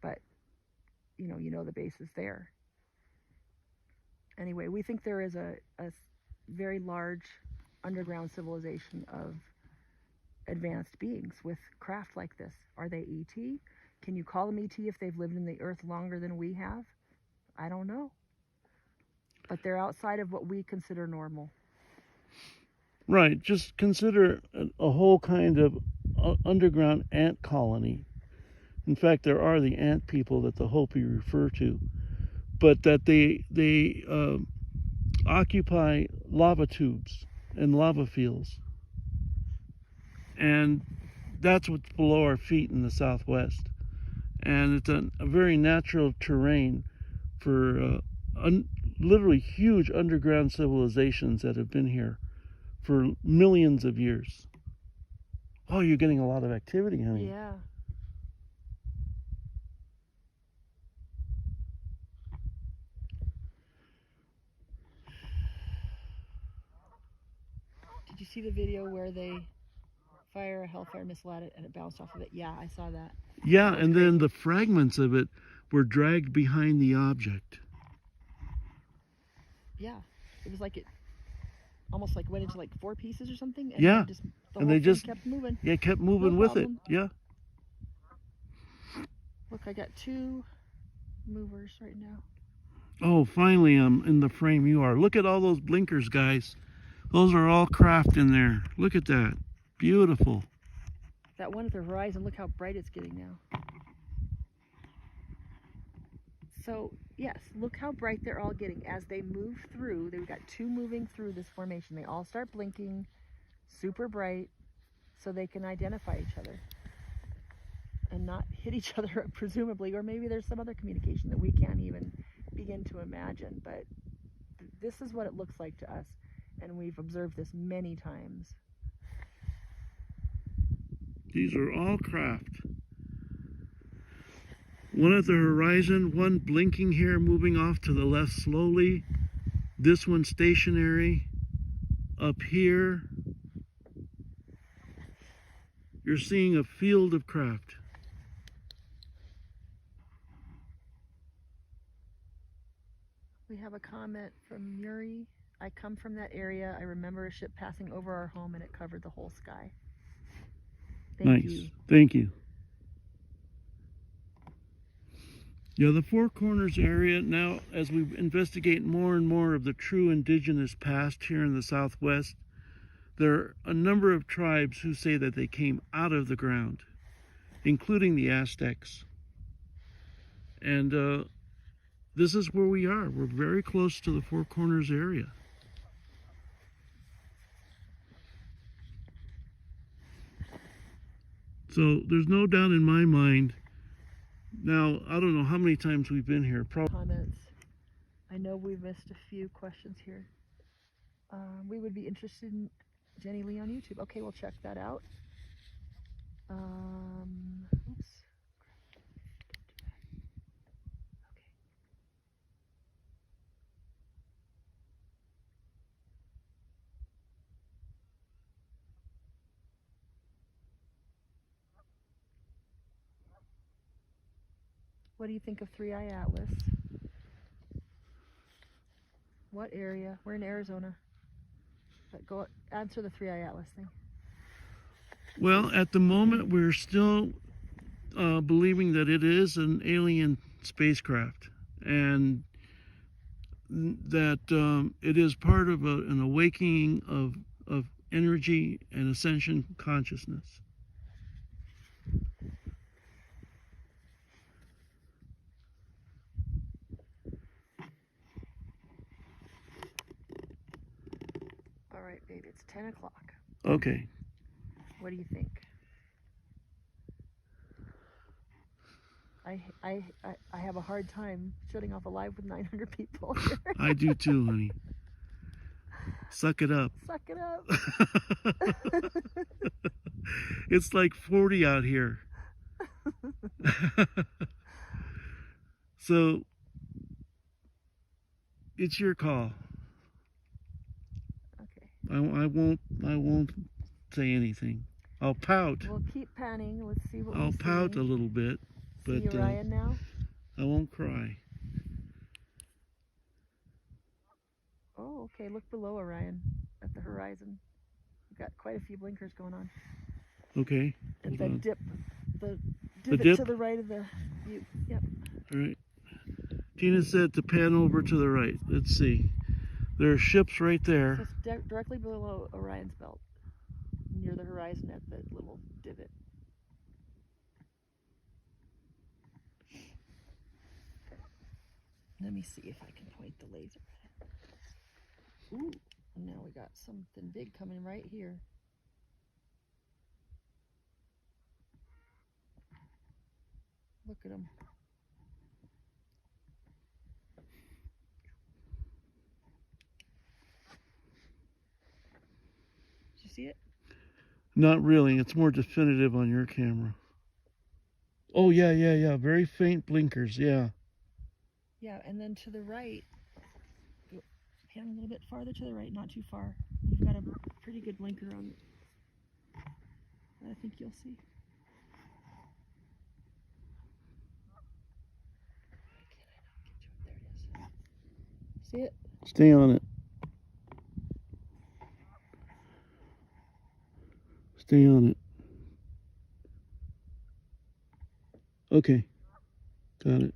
But you know the base is there. Anyway, we think there is a very large underground civilization of advanced beings with craft like this. Are they ET? Can you call them ET if they've lived in the earth longer than we have? I don't know. But they're outside of what we consider normal. Right. Just consider a whole kind of underground ant colony. In fact, there are the ant people that the Hopi refer to, but that they occupy lava tubes and lava fields, and that's what's below our feet in the Southwest. And it's a very natural terrain for literally huge underground civilizations that have been here for millions of years. Oh, you're getting a lot of activity, honey. Yeah. Did you see the video where they fire a Hellfire missile at it and it bounced off of it? Yeah, I saw that. Yeah, That was and great. then the fragments of it were dragged behind the object. Yeah, it was like it almost like went into like 4 pieces or something, and Yeah, then just the and whole they thing just kept moving. Yeah, kept moving No with problem. it. Yeah. Look, I got 2 movers right now. Oh, finally I'm in the frame you are. Look at all those blinkers, guys. Those are all craft in there. Look at that. Beautiful. That one at the horizon, look how bright it's getting now. So, yes, look how bright they're all getting as they move through. They've got 2 moving through this formation. They all start blinking, super bright, so they can identify each other and not hit each other, presumably, or maybe there's some other communication that we can't even begin to imagine. But this is what it looks like to us, and we've observed this many times. These are all craft. One at the horizon, one blinking here, moving off to the left slowly. This one stationary. Up here, you're seeing a field of craft. We have a comment from Yuri. I come from that area. I remember a ship passing over our home and it covered the whole sky. Thank you. Thank you. Yeah, the Four Corners area now, as we investigate more and more of the true indigenous past here in the Southwest, there are a number of tribes who say that they came out of the ground, including the Aztecs. And this is where we are. We're very close to the Four Corners area. So there's no doubt in my mind. Now, I don't know how many times we've been here. Comments. I know we've missed a few questions here. We would be interested in Jenny Lee on YouTube. Okay, we'll check that out. Oops. Okay. What do you think of 3-Eye Atlas? What area? We're in Arizona. But go answer the 3-Eye Atlas thing. Well, at the moment, we're still believing that it is an alien spacecraft, and that it is part of an awakening of energy and ascension consciousness. All right, babe, it's 10 o'clock. Okay. What do you think? I have a hard time shutting off a live with 900 people here. I do too, honey. Suck it up. Suck it up. It's like 40 out here. So it's your call. Okay. I won't say anything. I'll pout. We'll keep panning. Let's see what we I'll see. pout a little bit, See but Orion now? I won't cry. Oh, okay. Look below Orion at the horizon. We've got quite a few blinkers going on. Okay. And Hold the on. dip, the The divot dip? to the right of the view. Yep. All right. Tina said to pan over to the right. Let's see. There are ships right So there. it's directly below Orion's belt, near the horizon at the little divot. Let me see if I can point the laser. Ooh, now we got something big coming right here. Look at them. Did you see it? Not really. It's more definitive on your camera. Oh, yeah. Very faint blinkers, yeah. Yeah, and then to the right, pan a little bit farther to the right, not too far. You've got a pretty good blinker on that I think you'll see. There it is. See it? Stay on it. Stay on it. Okay. Got it.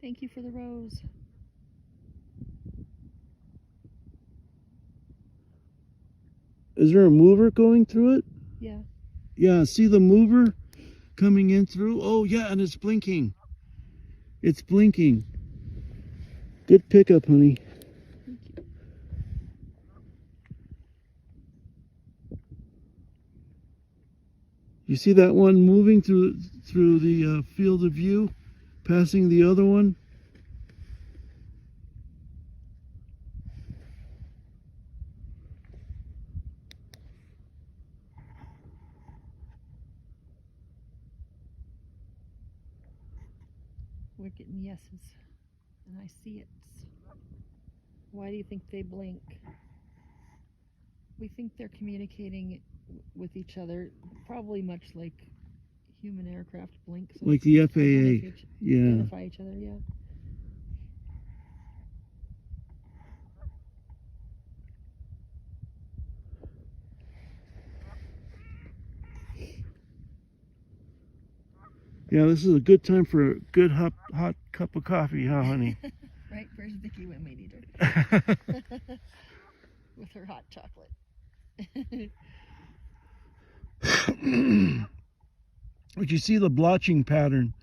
Thank you for the rose. Is there a mover going through it? Yeah. Yeah, see the mover coming in through? Oh, yeah, and it's blinking. It's blinking. Good pickup, honey. Thank you. You see that one moving through the field of view, passing the other one? We're getting yeses, and I see it. Why do you think they blink? We think they're communicating with each other, probably much like human aircraft blink. So Like the FAA. Yeah. Identify each other, yeah. Yeah, this is a good time for a good hot cup of coffee, huh, honey? Right? Where's Vicky when we need her? With her hot chocolate. But you see the blotching pattern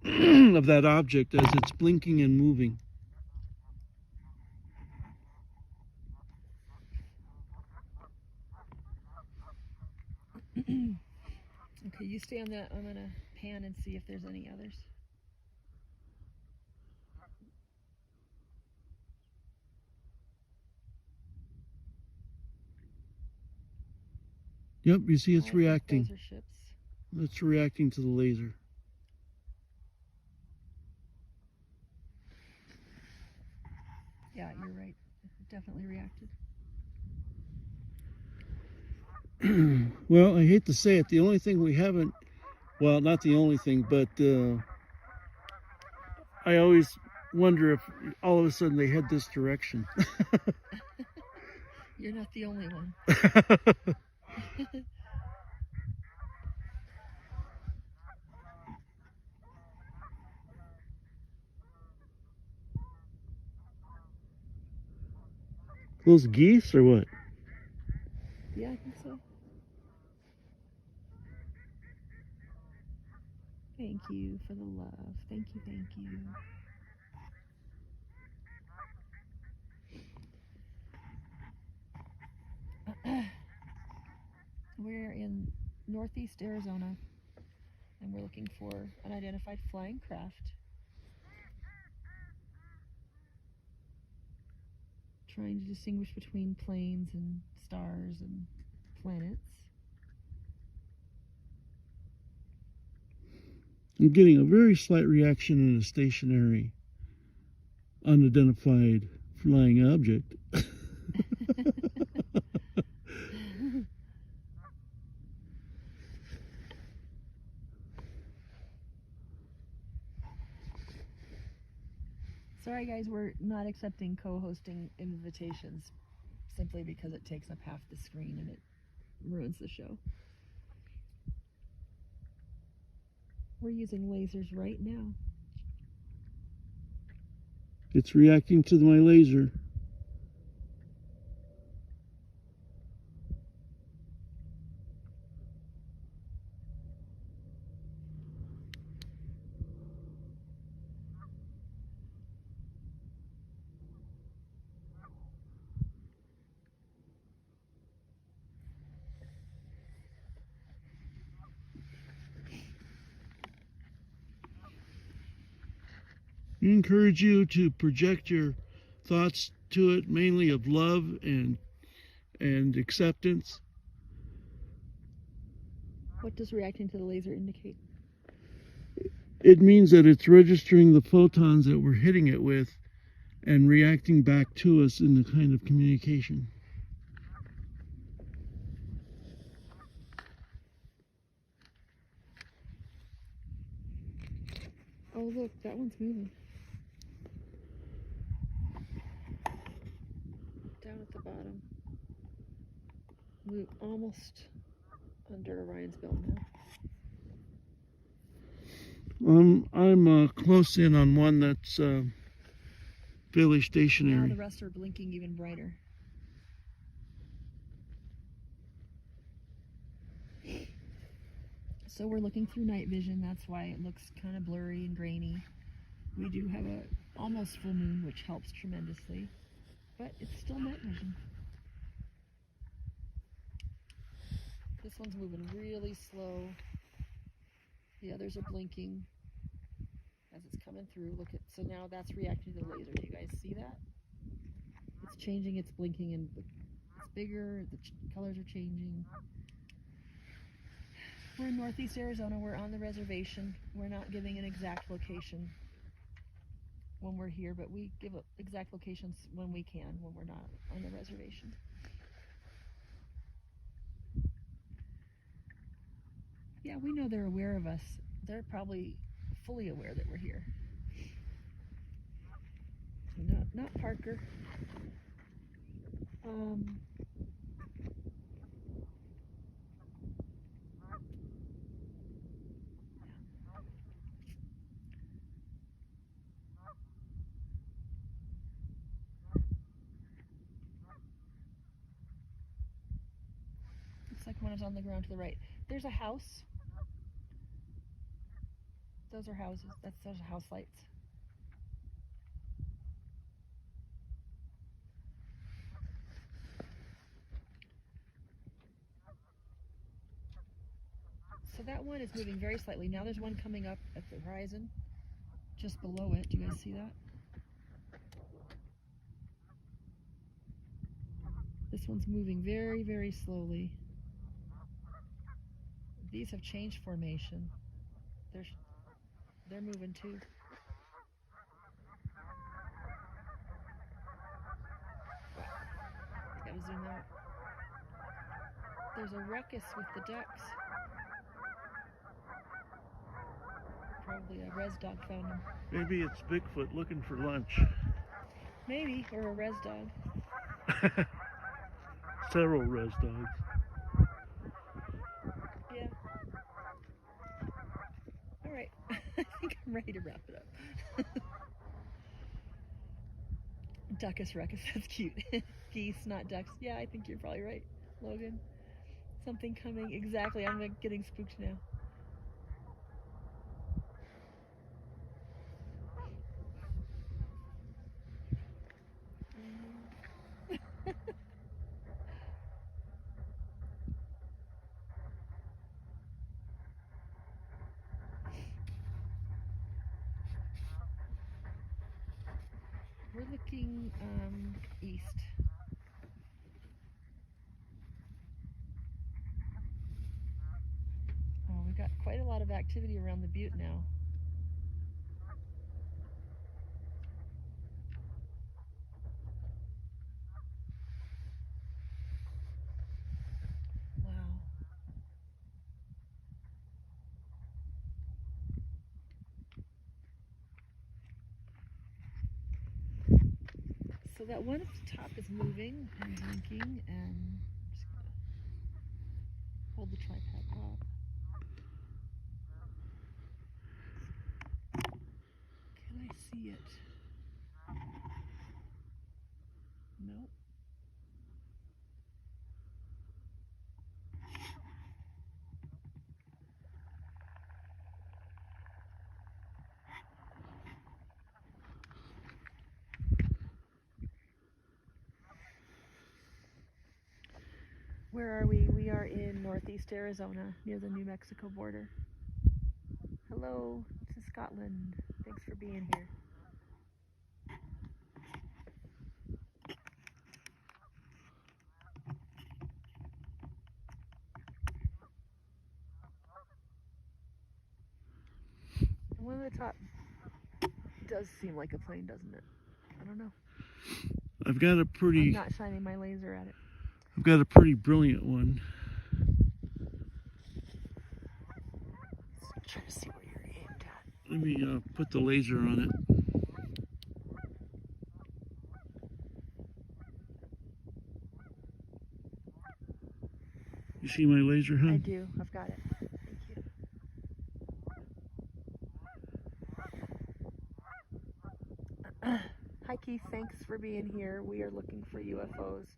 of that object as it's blinking and moving. Okay, you stay on that. I'm gonna pan and see if there's any others. Yep, you see it's Oh, reacting. those are ships. It's reacting to the laser. Yeah, you're right. It definitely reacted. Well, I hate to say it, the only thing we haven't, well, not the only thing, but I always wonder if all of a sudden they head this direction. You're not the only one. Those geese or what? Yeah, I think so. Thank you for the love. Thank you, thank you. We're in northeast Arizona, and we're looking for unidentified flying craft. trying to distinguish between planes and stars and planets. I'm getting a very slight reaction in a stationary, unidentified flying object. Sorry guys, we're not accepting co-hosting invitations simply because it takes up half the screen and it ruins the show. We're using lasers right now. It's reacting to my laser. We encourage you to project your thoughts to it, mainly of love and acceptance. What does reacting to the laser indicate? It means that it's registering the photons that we're hitting it with and reacting back to us in the kind of communication. Oh look, that one's moving. Down at the bottom. We're almost under Orion's belt now. I'm close in on one that's fairly stationary. Now the rest are blinking even brighter. So we're looking through night vision, that's why it looks kind of blurry and grainy. We do have a almost full moon, which helps tremendously, but it's still night vision. This one's moving really slow. The others are blinking as it's coming through. Look at, so now that's reacting to the laser. Do you guys see that? It's changing, it's blinking, and it's bigger, the colors are changing. We're in Northeast Arizona, we're on the reservation. We're not giving an exact location when we're here, but we give exact locations when we can, when we're not on the reservation. Yeah, we know they're aware of us. They're probably fully aware that we're here. Not Parker. Looks like one is on the ground to the right. There's a house. Those are houses. Those are house lights. So that one is moving very slightly. Now there's one coming up at the horizon, just below it. Do you guys see that? This one's moving very, very slowly. These have changed formation. They're moving too. I gotta zoom out. There's a ruckus with the ducks. Probably a res dog found them. Maybe it's Bigfoot looking for lunch. Maybe, or a res dog. Several res dogs. Yeah. All right. I think I'm ready to wrap it up. Duckus ruckus, that's cute. Geese, not ducks. Yeah, I think you're probably right, Logan. Something coming, exactly. I'm getting spooked now. We're looking east. activity around the butte now. Wow. So that one at the top is moving and blinking, and I'm just gonna hold the tripod up. Can I see it? Nope. Where are we? We are in northeast Arizona, near the New Mexico border. Hello, this is Scotland. Thanks for being here. The one at the top does seem like a plane, doesn't it? I don't know. I've got a I'm pretty not shining my laser at it. I've got a pretty brilliant one. Let's try to see where you're aimed at. Let me put the laser on it. You see my laser, huh? I do. I've got it. Thank you. Hi Keith, thanks for being here. We are looking for UFOs.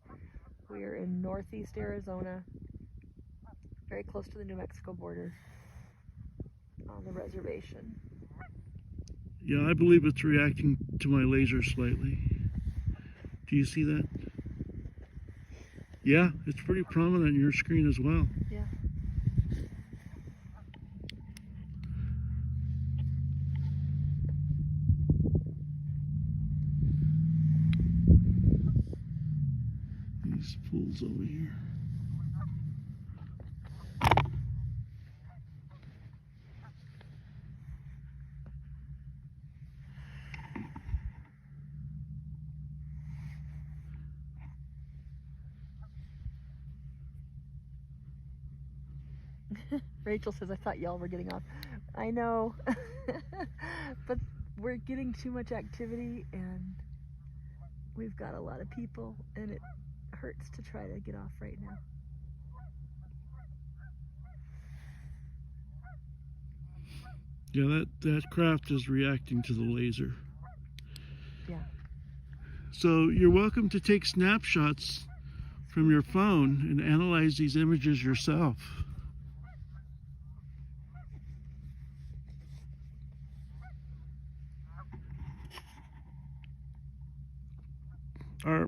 We are in northeast Arizona, very close to the New Mexico border, on the reservation. Yeah, I believe it's reacting to my laser slightly. Do you see that? Yeah, it's pretty prominent on your screen as well. Yeah. These fools over here. Rachel says, I thought y'all were getting off. I know, but we're getting too much activity and we've got a lot of people and it hurts to try to get off right now. Yeah, that craft is reacting to the laser. Yeah. So you're welcome to take snapshots from your phone and analyze these images yourself.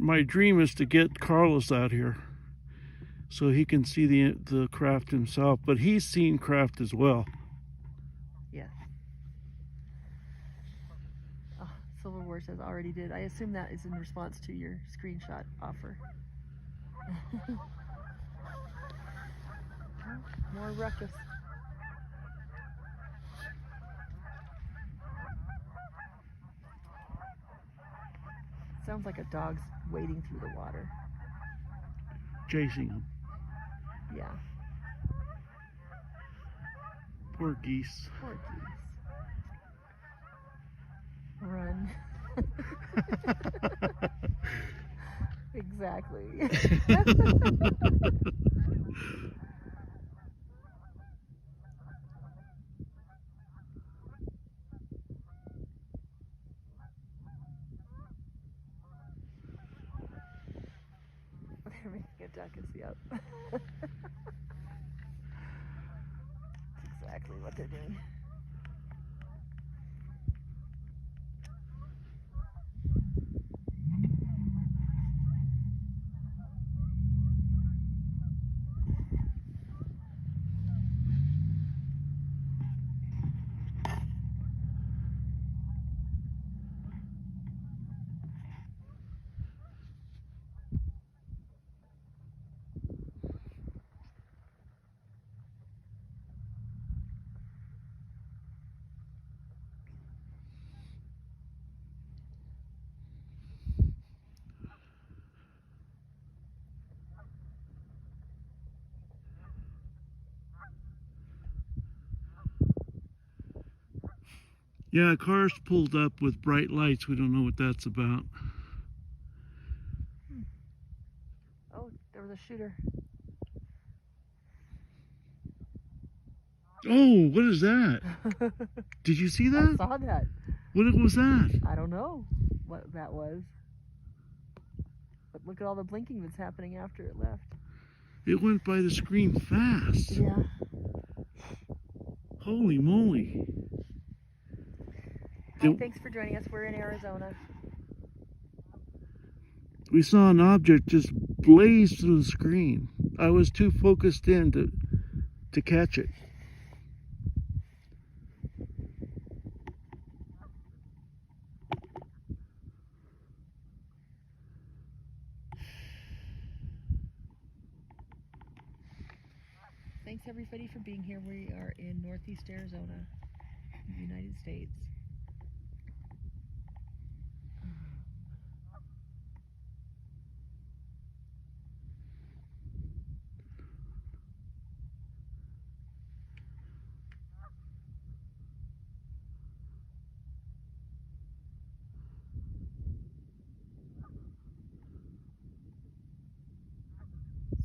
My dream is to get Carlos out here so he can see the craft himself, but he's seen craft as well. Yeah. Oh, Silver War says already did. I assume that is in response to your screenshot offer. More ruckus. Sounds like a dog's wading through the water. Chasing him. Yeah. Poor geese. Poor geese. Run. Exactly. They're making a duckus, yep. That's exactly what they're doing. Yeah, cars pulled up with bright lights. We don't know what that's about. Oh, there was a shooter. Oh, what is that? Did you see I that? saw that. What was that? I don't know what that was. But look at all the blinking that's happening after it left. It went by the screen fast. Yeah. Holy moly. Hi, thanks for joining us. We're in Arizona. We saw an object just blaze through the screen. I was too focused in to catch it. Thanks everybody for being here. We are in Northeast Arizona, United States.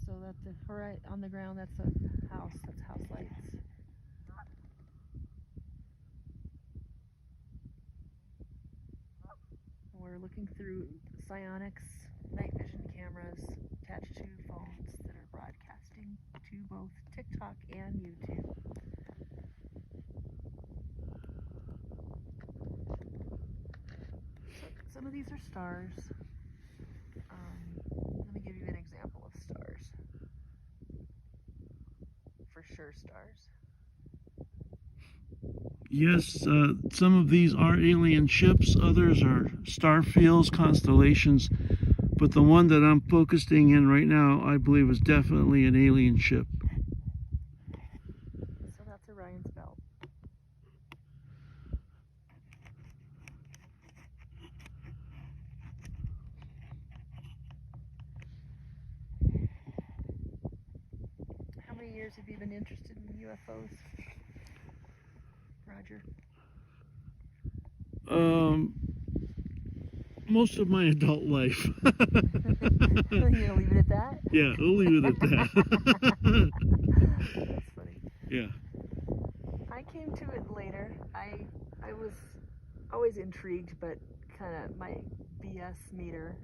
So that's right on the ground, that's a house, that's house lights. We're looking through Psionics night vision cameras attached to phones that are broadcasting to both TikTok and YouTube. So some of these are stars. Let me give you an example of stars. For sure stars. Yes, some of these are alien ships, others are star fields, constellations, but the one that I'm focusing in right now, I believe, is definitely an alien ship. So that's Orion's belt. How many years have you been interested in UFOs, Roger? Most of my adult life. You gonna leave it at that? Yeah, we'll leave it at that. That's funny. Yeah. I came to it later. I was always intrigued, but kind of my BS meter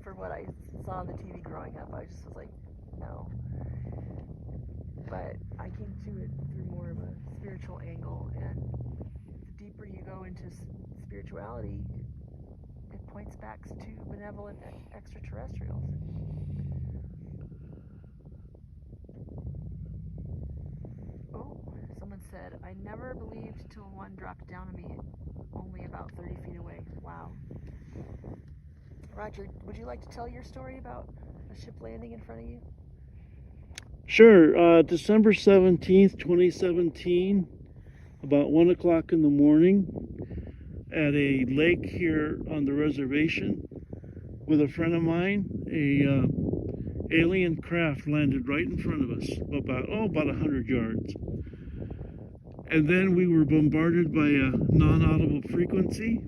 for what I saw on the TV growing up, I just was like, no. But I came to it through more of a spiritual angle, and the deeper you go into spirituality, it points back to benevolent extraterrestrials. Oh, someone said, I never believed till one dropped down on me only about 30 feet away. Wow. Roger, would you like to tell your story about a ship landing in front of you? Sure. December 17th, 2017, about 1 o'clock in the morning, at a lake here on the reservation with a friend of mine, a alien craft landed right in front of us, about 100 yards. And then we were bombarded by a non-audible frequency.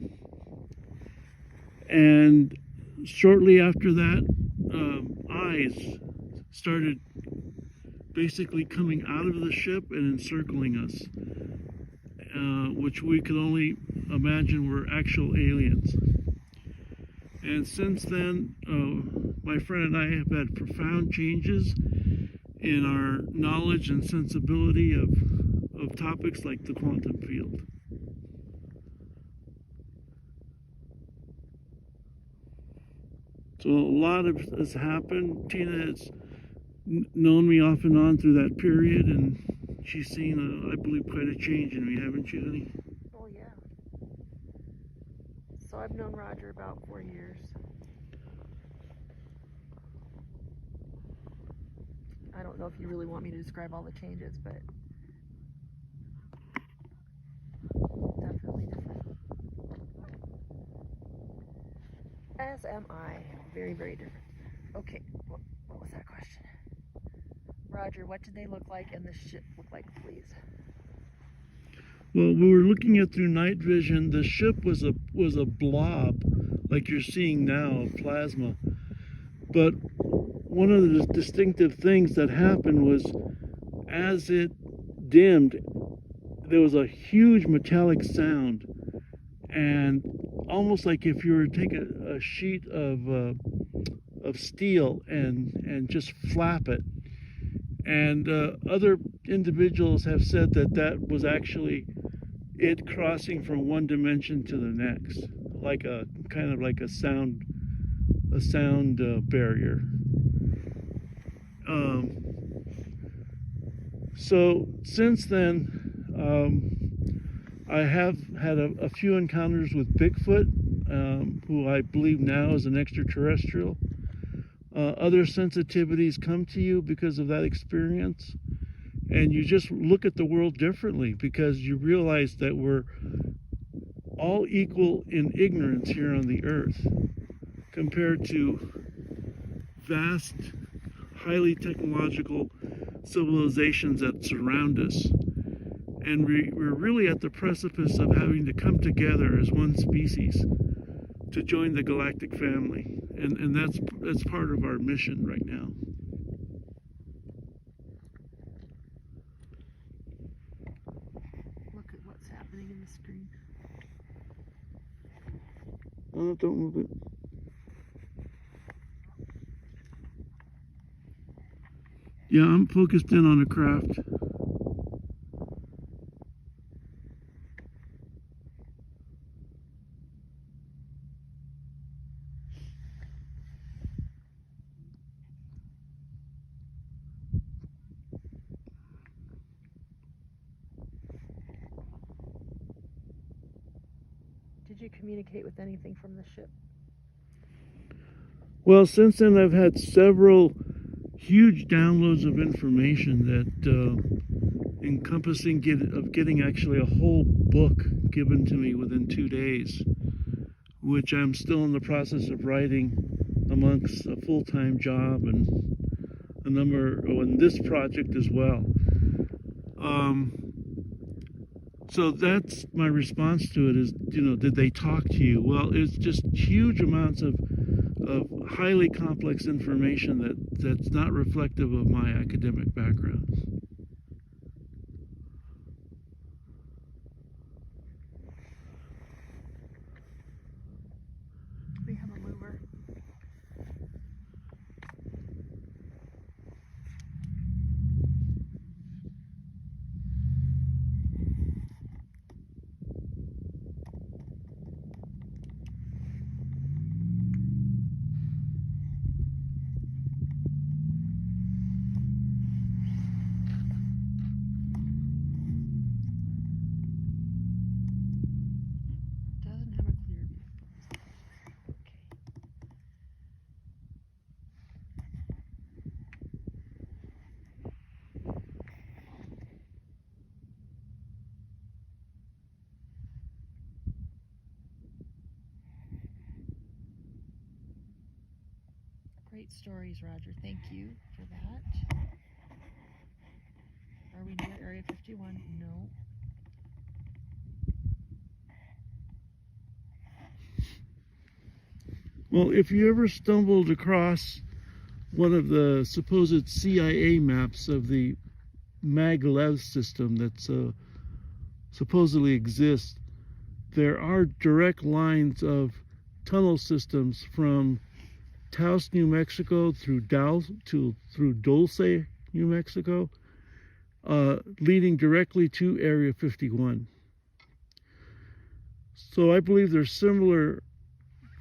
And shortly after that, eyes started basically coming out of the ship and encircling us, which we could only imagine were actual aliens. And since then, my friend and I have had profound changes in our knowledge and sensibility of topics like the quantum field. So a lot of has happened. Tina has known me off and on through that period, and she's seen, I believe, quite a change in me, haven't you, honey? Oh, yeah. So I've known Roger about 4 years. I don't know if you really want me to describe all the changes, but definitely different. As am I. Very, very different. Okay, what was that question? Roger, what did they look like and the ship look like, please? Well, we were looking at through night vision. The ship was a blob, like you're seeing now, of plasma. But one of the distinctive things that happened was, as it dimmed, there was a huge metallic sound, and almost like if you were to take a sheet of steel and just flap it. And other individuals have said that was actually it crossing from one dimension to the next, like a kind of like a sound barrier. So since then, I have had a few encounters with Bigfoot, who I believe now is an extraterrestrial. Other sensitivities come to you because of that experience, and you just look at the world differently because you realize that we're all equal in ignorance here on the earth compared to vast, highly technological civilizations that surround us. And we're really at the precipice of having to come together as one species to join the galactic family. And that's part of our mission right now. Look at what's happening in the screen. Oh, don't move it. Yeah, I'm focused in on a craft. Did you communicate with anything from the ship? Well, since then I've had several huge downloads of information that encompassing getting actually a whole book given to me within 2 days, which I'm still in the process of writing amongst a full-time job and in this project as well. So that's my response to it is, did they talk to you? Well, it's just huge amounts of highly complex information that's not reflective of my academic background. We have a mover. Doesn't have a clear view. Okay. Great stories, Roger. Thank you for that. Are we near Area 51? No. Well, if you ever stumbled across one of the supposed CIA maps of the maglev system that supposedly exists, there are direct lines of tunnel systems from Taos, New Mexico through Dulce, New Mexico, leading directly to Area 51. So I believe there's similar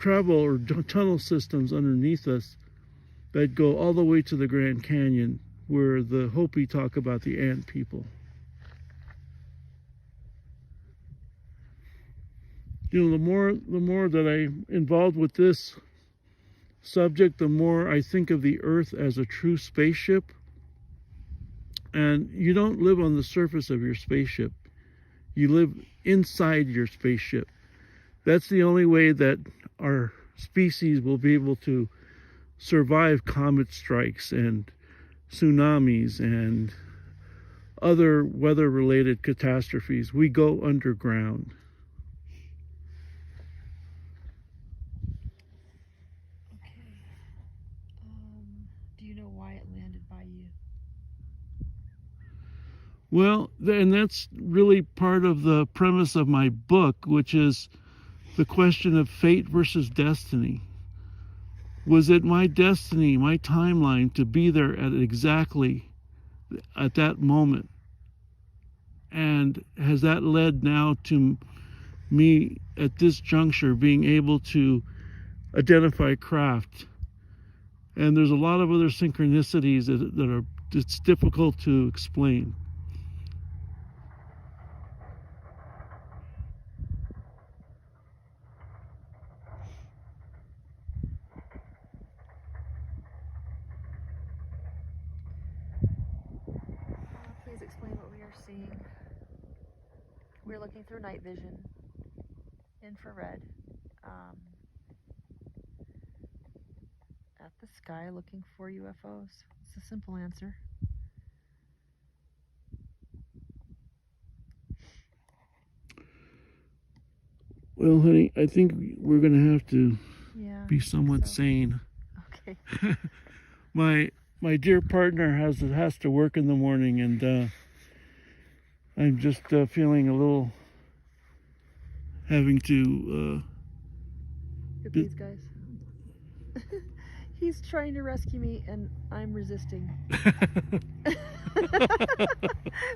travel or tunnel systems underneath us that go all the way to the Grand Canyon, where the Hopi talk about the ant people. The more that I'm involved with this subject, the more I think of the Earth as a true spaceship. And you don't live on the surface of your spaceship. You live inside your spaceship. That's the only way that our species will be able to survive comet strikes and tsunamis and other weather-related catastrophes. We go underground. Okay. Do you know why it landed by you? Well, and that's really part of the premise of my book, which is the question of fate versus destiny. Was it my destiny, my timeline, to be there at exactly at that moment? And has that led now to me at this juncture being able to identify craft? And there's a lot of other synchronicities that are, it's difficult to explain. Please explain what we are seeing. We're looking through night vision, infrared, at the sky looking for UFOs. It's a simple answer. Well, honey, I think we're going to have to be somewhat sane. Okay. My dear partner has to work in the morning, and I'm just feeling a little having to. Look at these guys. He's trying to rescue me, and I'm resisting.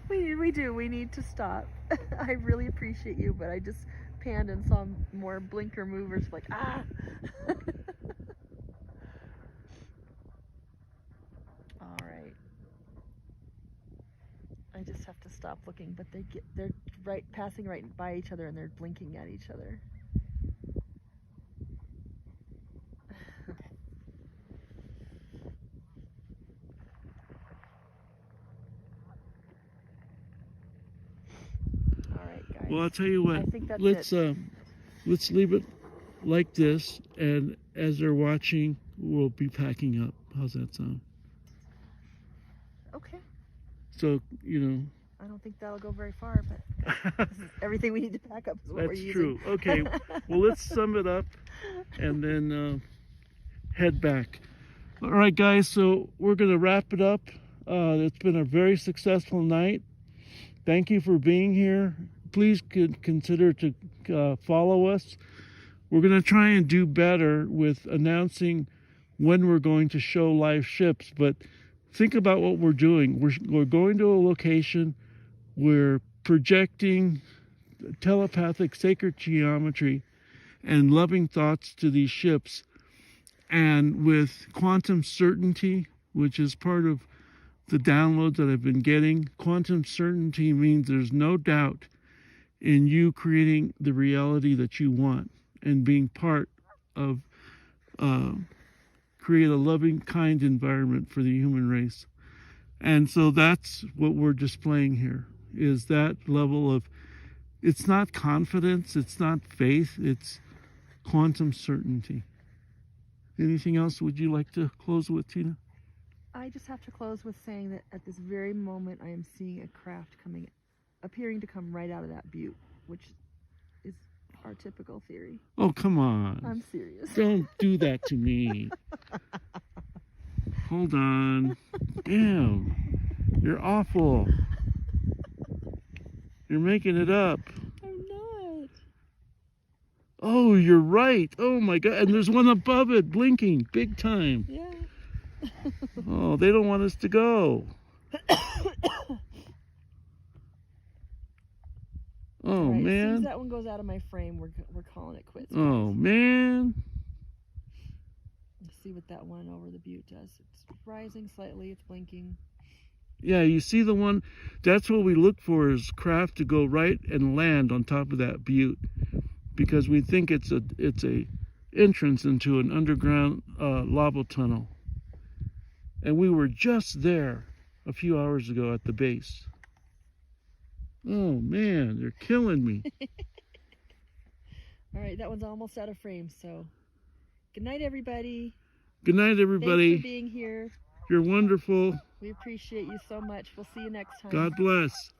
We do. We need to stop. I really appreciate you, but I just panned and saw more blinker movers. Like ah. All right. I just have to stop looking, but they're passing right by each other, and they're blinking at each other. Well, I'll tell you what. I think that's let's leave it like this, and as they're watching, we'll be packing up. How's that sound? Okay. So, you know. I don't think that'll go very far, but this is everything we need to pack up is what we're using. That's true. Okay. Well, let's sum it up and then head back. All right, guys. So we're going to wrap it up. It's been a very successful night. Thank you for being here. Please consider to follow us. We're going to try and do better with announcing when we're going to show live ships, but think about what we're doing. We're going to a location, we're projecting telepathic sacred geometry and loving thoughts to these ships, and with quantum certainty, which is part of the downloads that I've been getting. Quantum certainty means there's no doubt in you creating the reality that you want and being part of create a loving, kind environment for the human race. And so that's what we're displaying here, is that level of, it's not confidence, it's not faith, it's quantum certainty. Anything else would you like to close with, Tina? I just have to close with saying that at this very moment I am seeing a craft appearing to come right out of that butte, which is our typical theory. Oh, come on. I'm serious. Don't do that to me. Hold on. Damn. You're awful. You're making it up. I'm not. Oh, you're right. Oh my God. And there's one above it blinking big time. Yeah. Oh, they don't want us to go. Oh, right, man. As soon as that one goes out of my frame, we're calling it quits. Oh, man. Let's see what that one over the butte does. It's rising slightly. It's blinking. Yeah, you see the one? That's what we look for, is craft to go right and land on top of that butte, because we think it's a entrance into an underground lava tunnel. And we were just there a few hours ago at the base. Oh man, they're killing me. All right, that one's almost out of frame, so good night, everybody. Good night, everybody. Thanks for being here. You're wonderful. We appreciate you so much. We'll see you next time. God bless.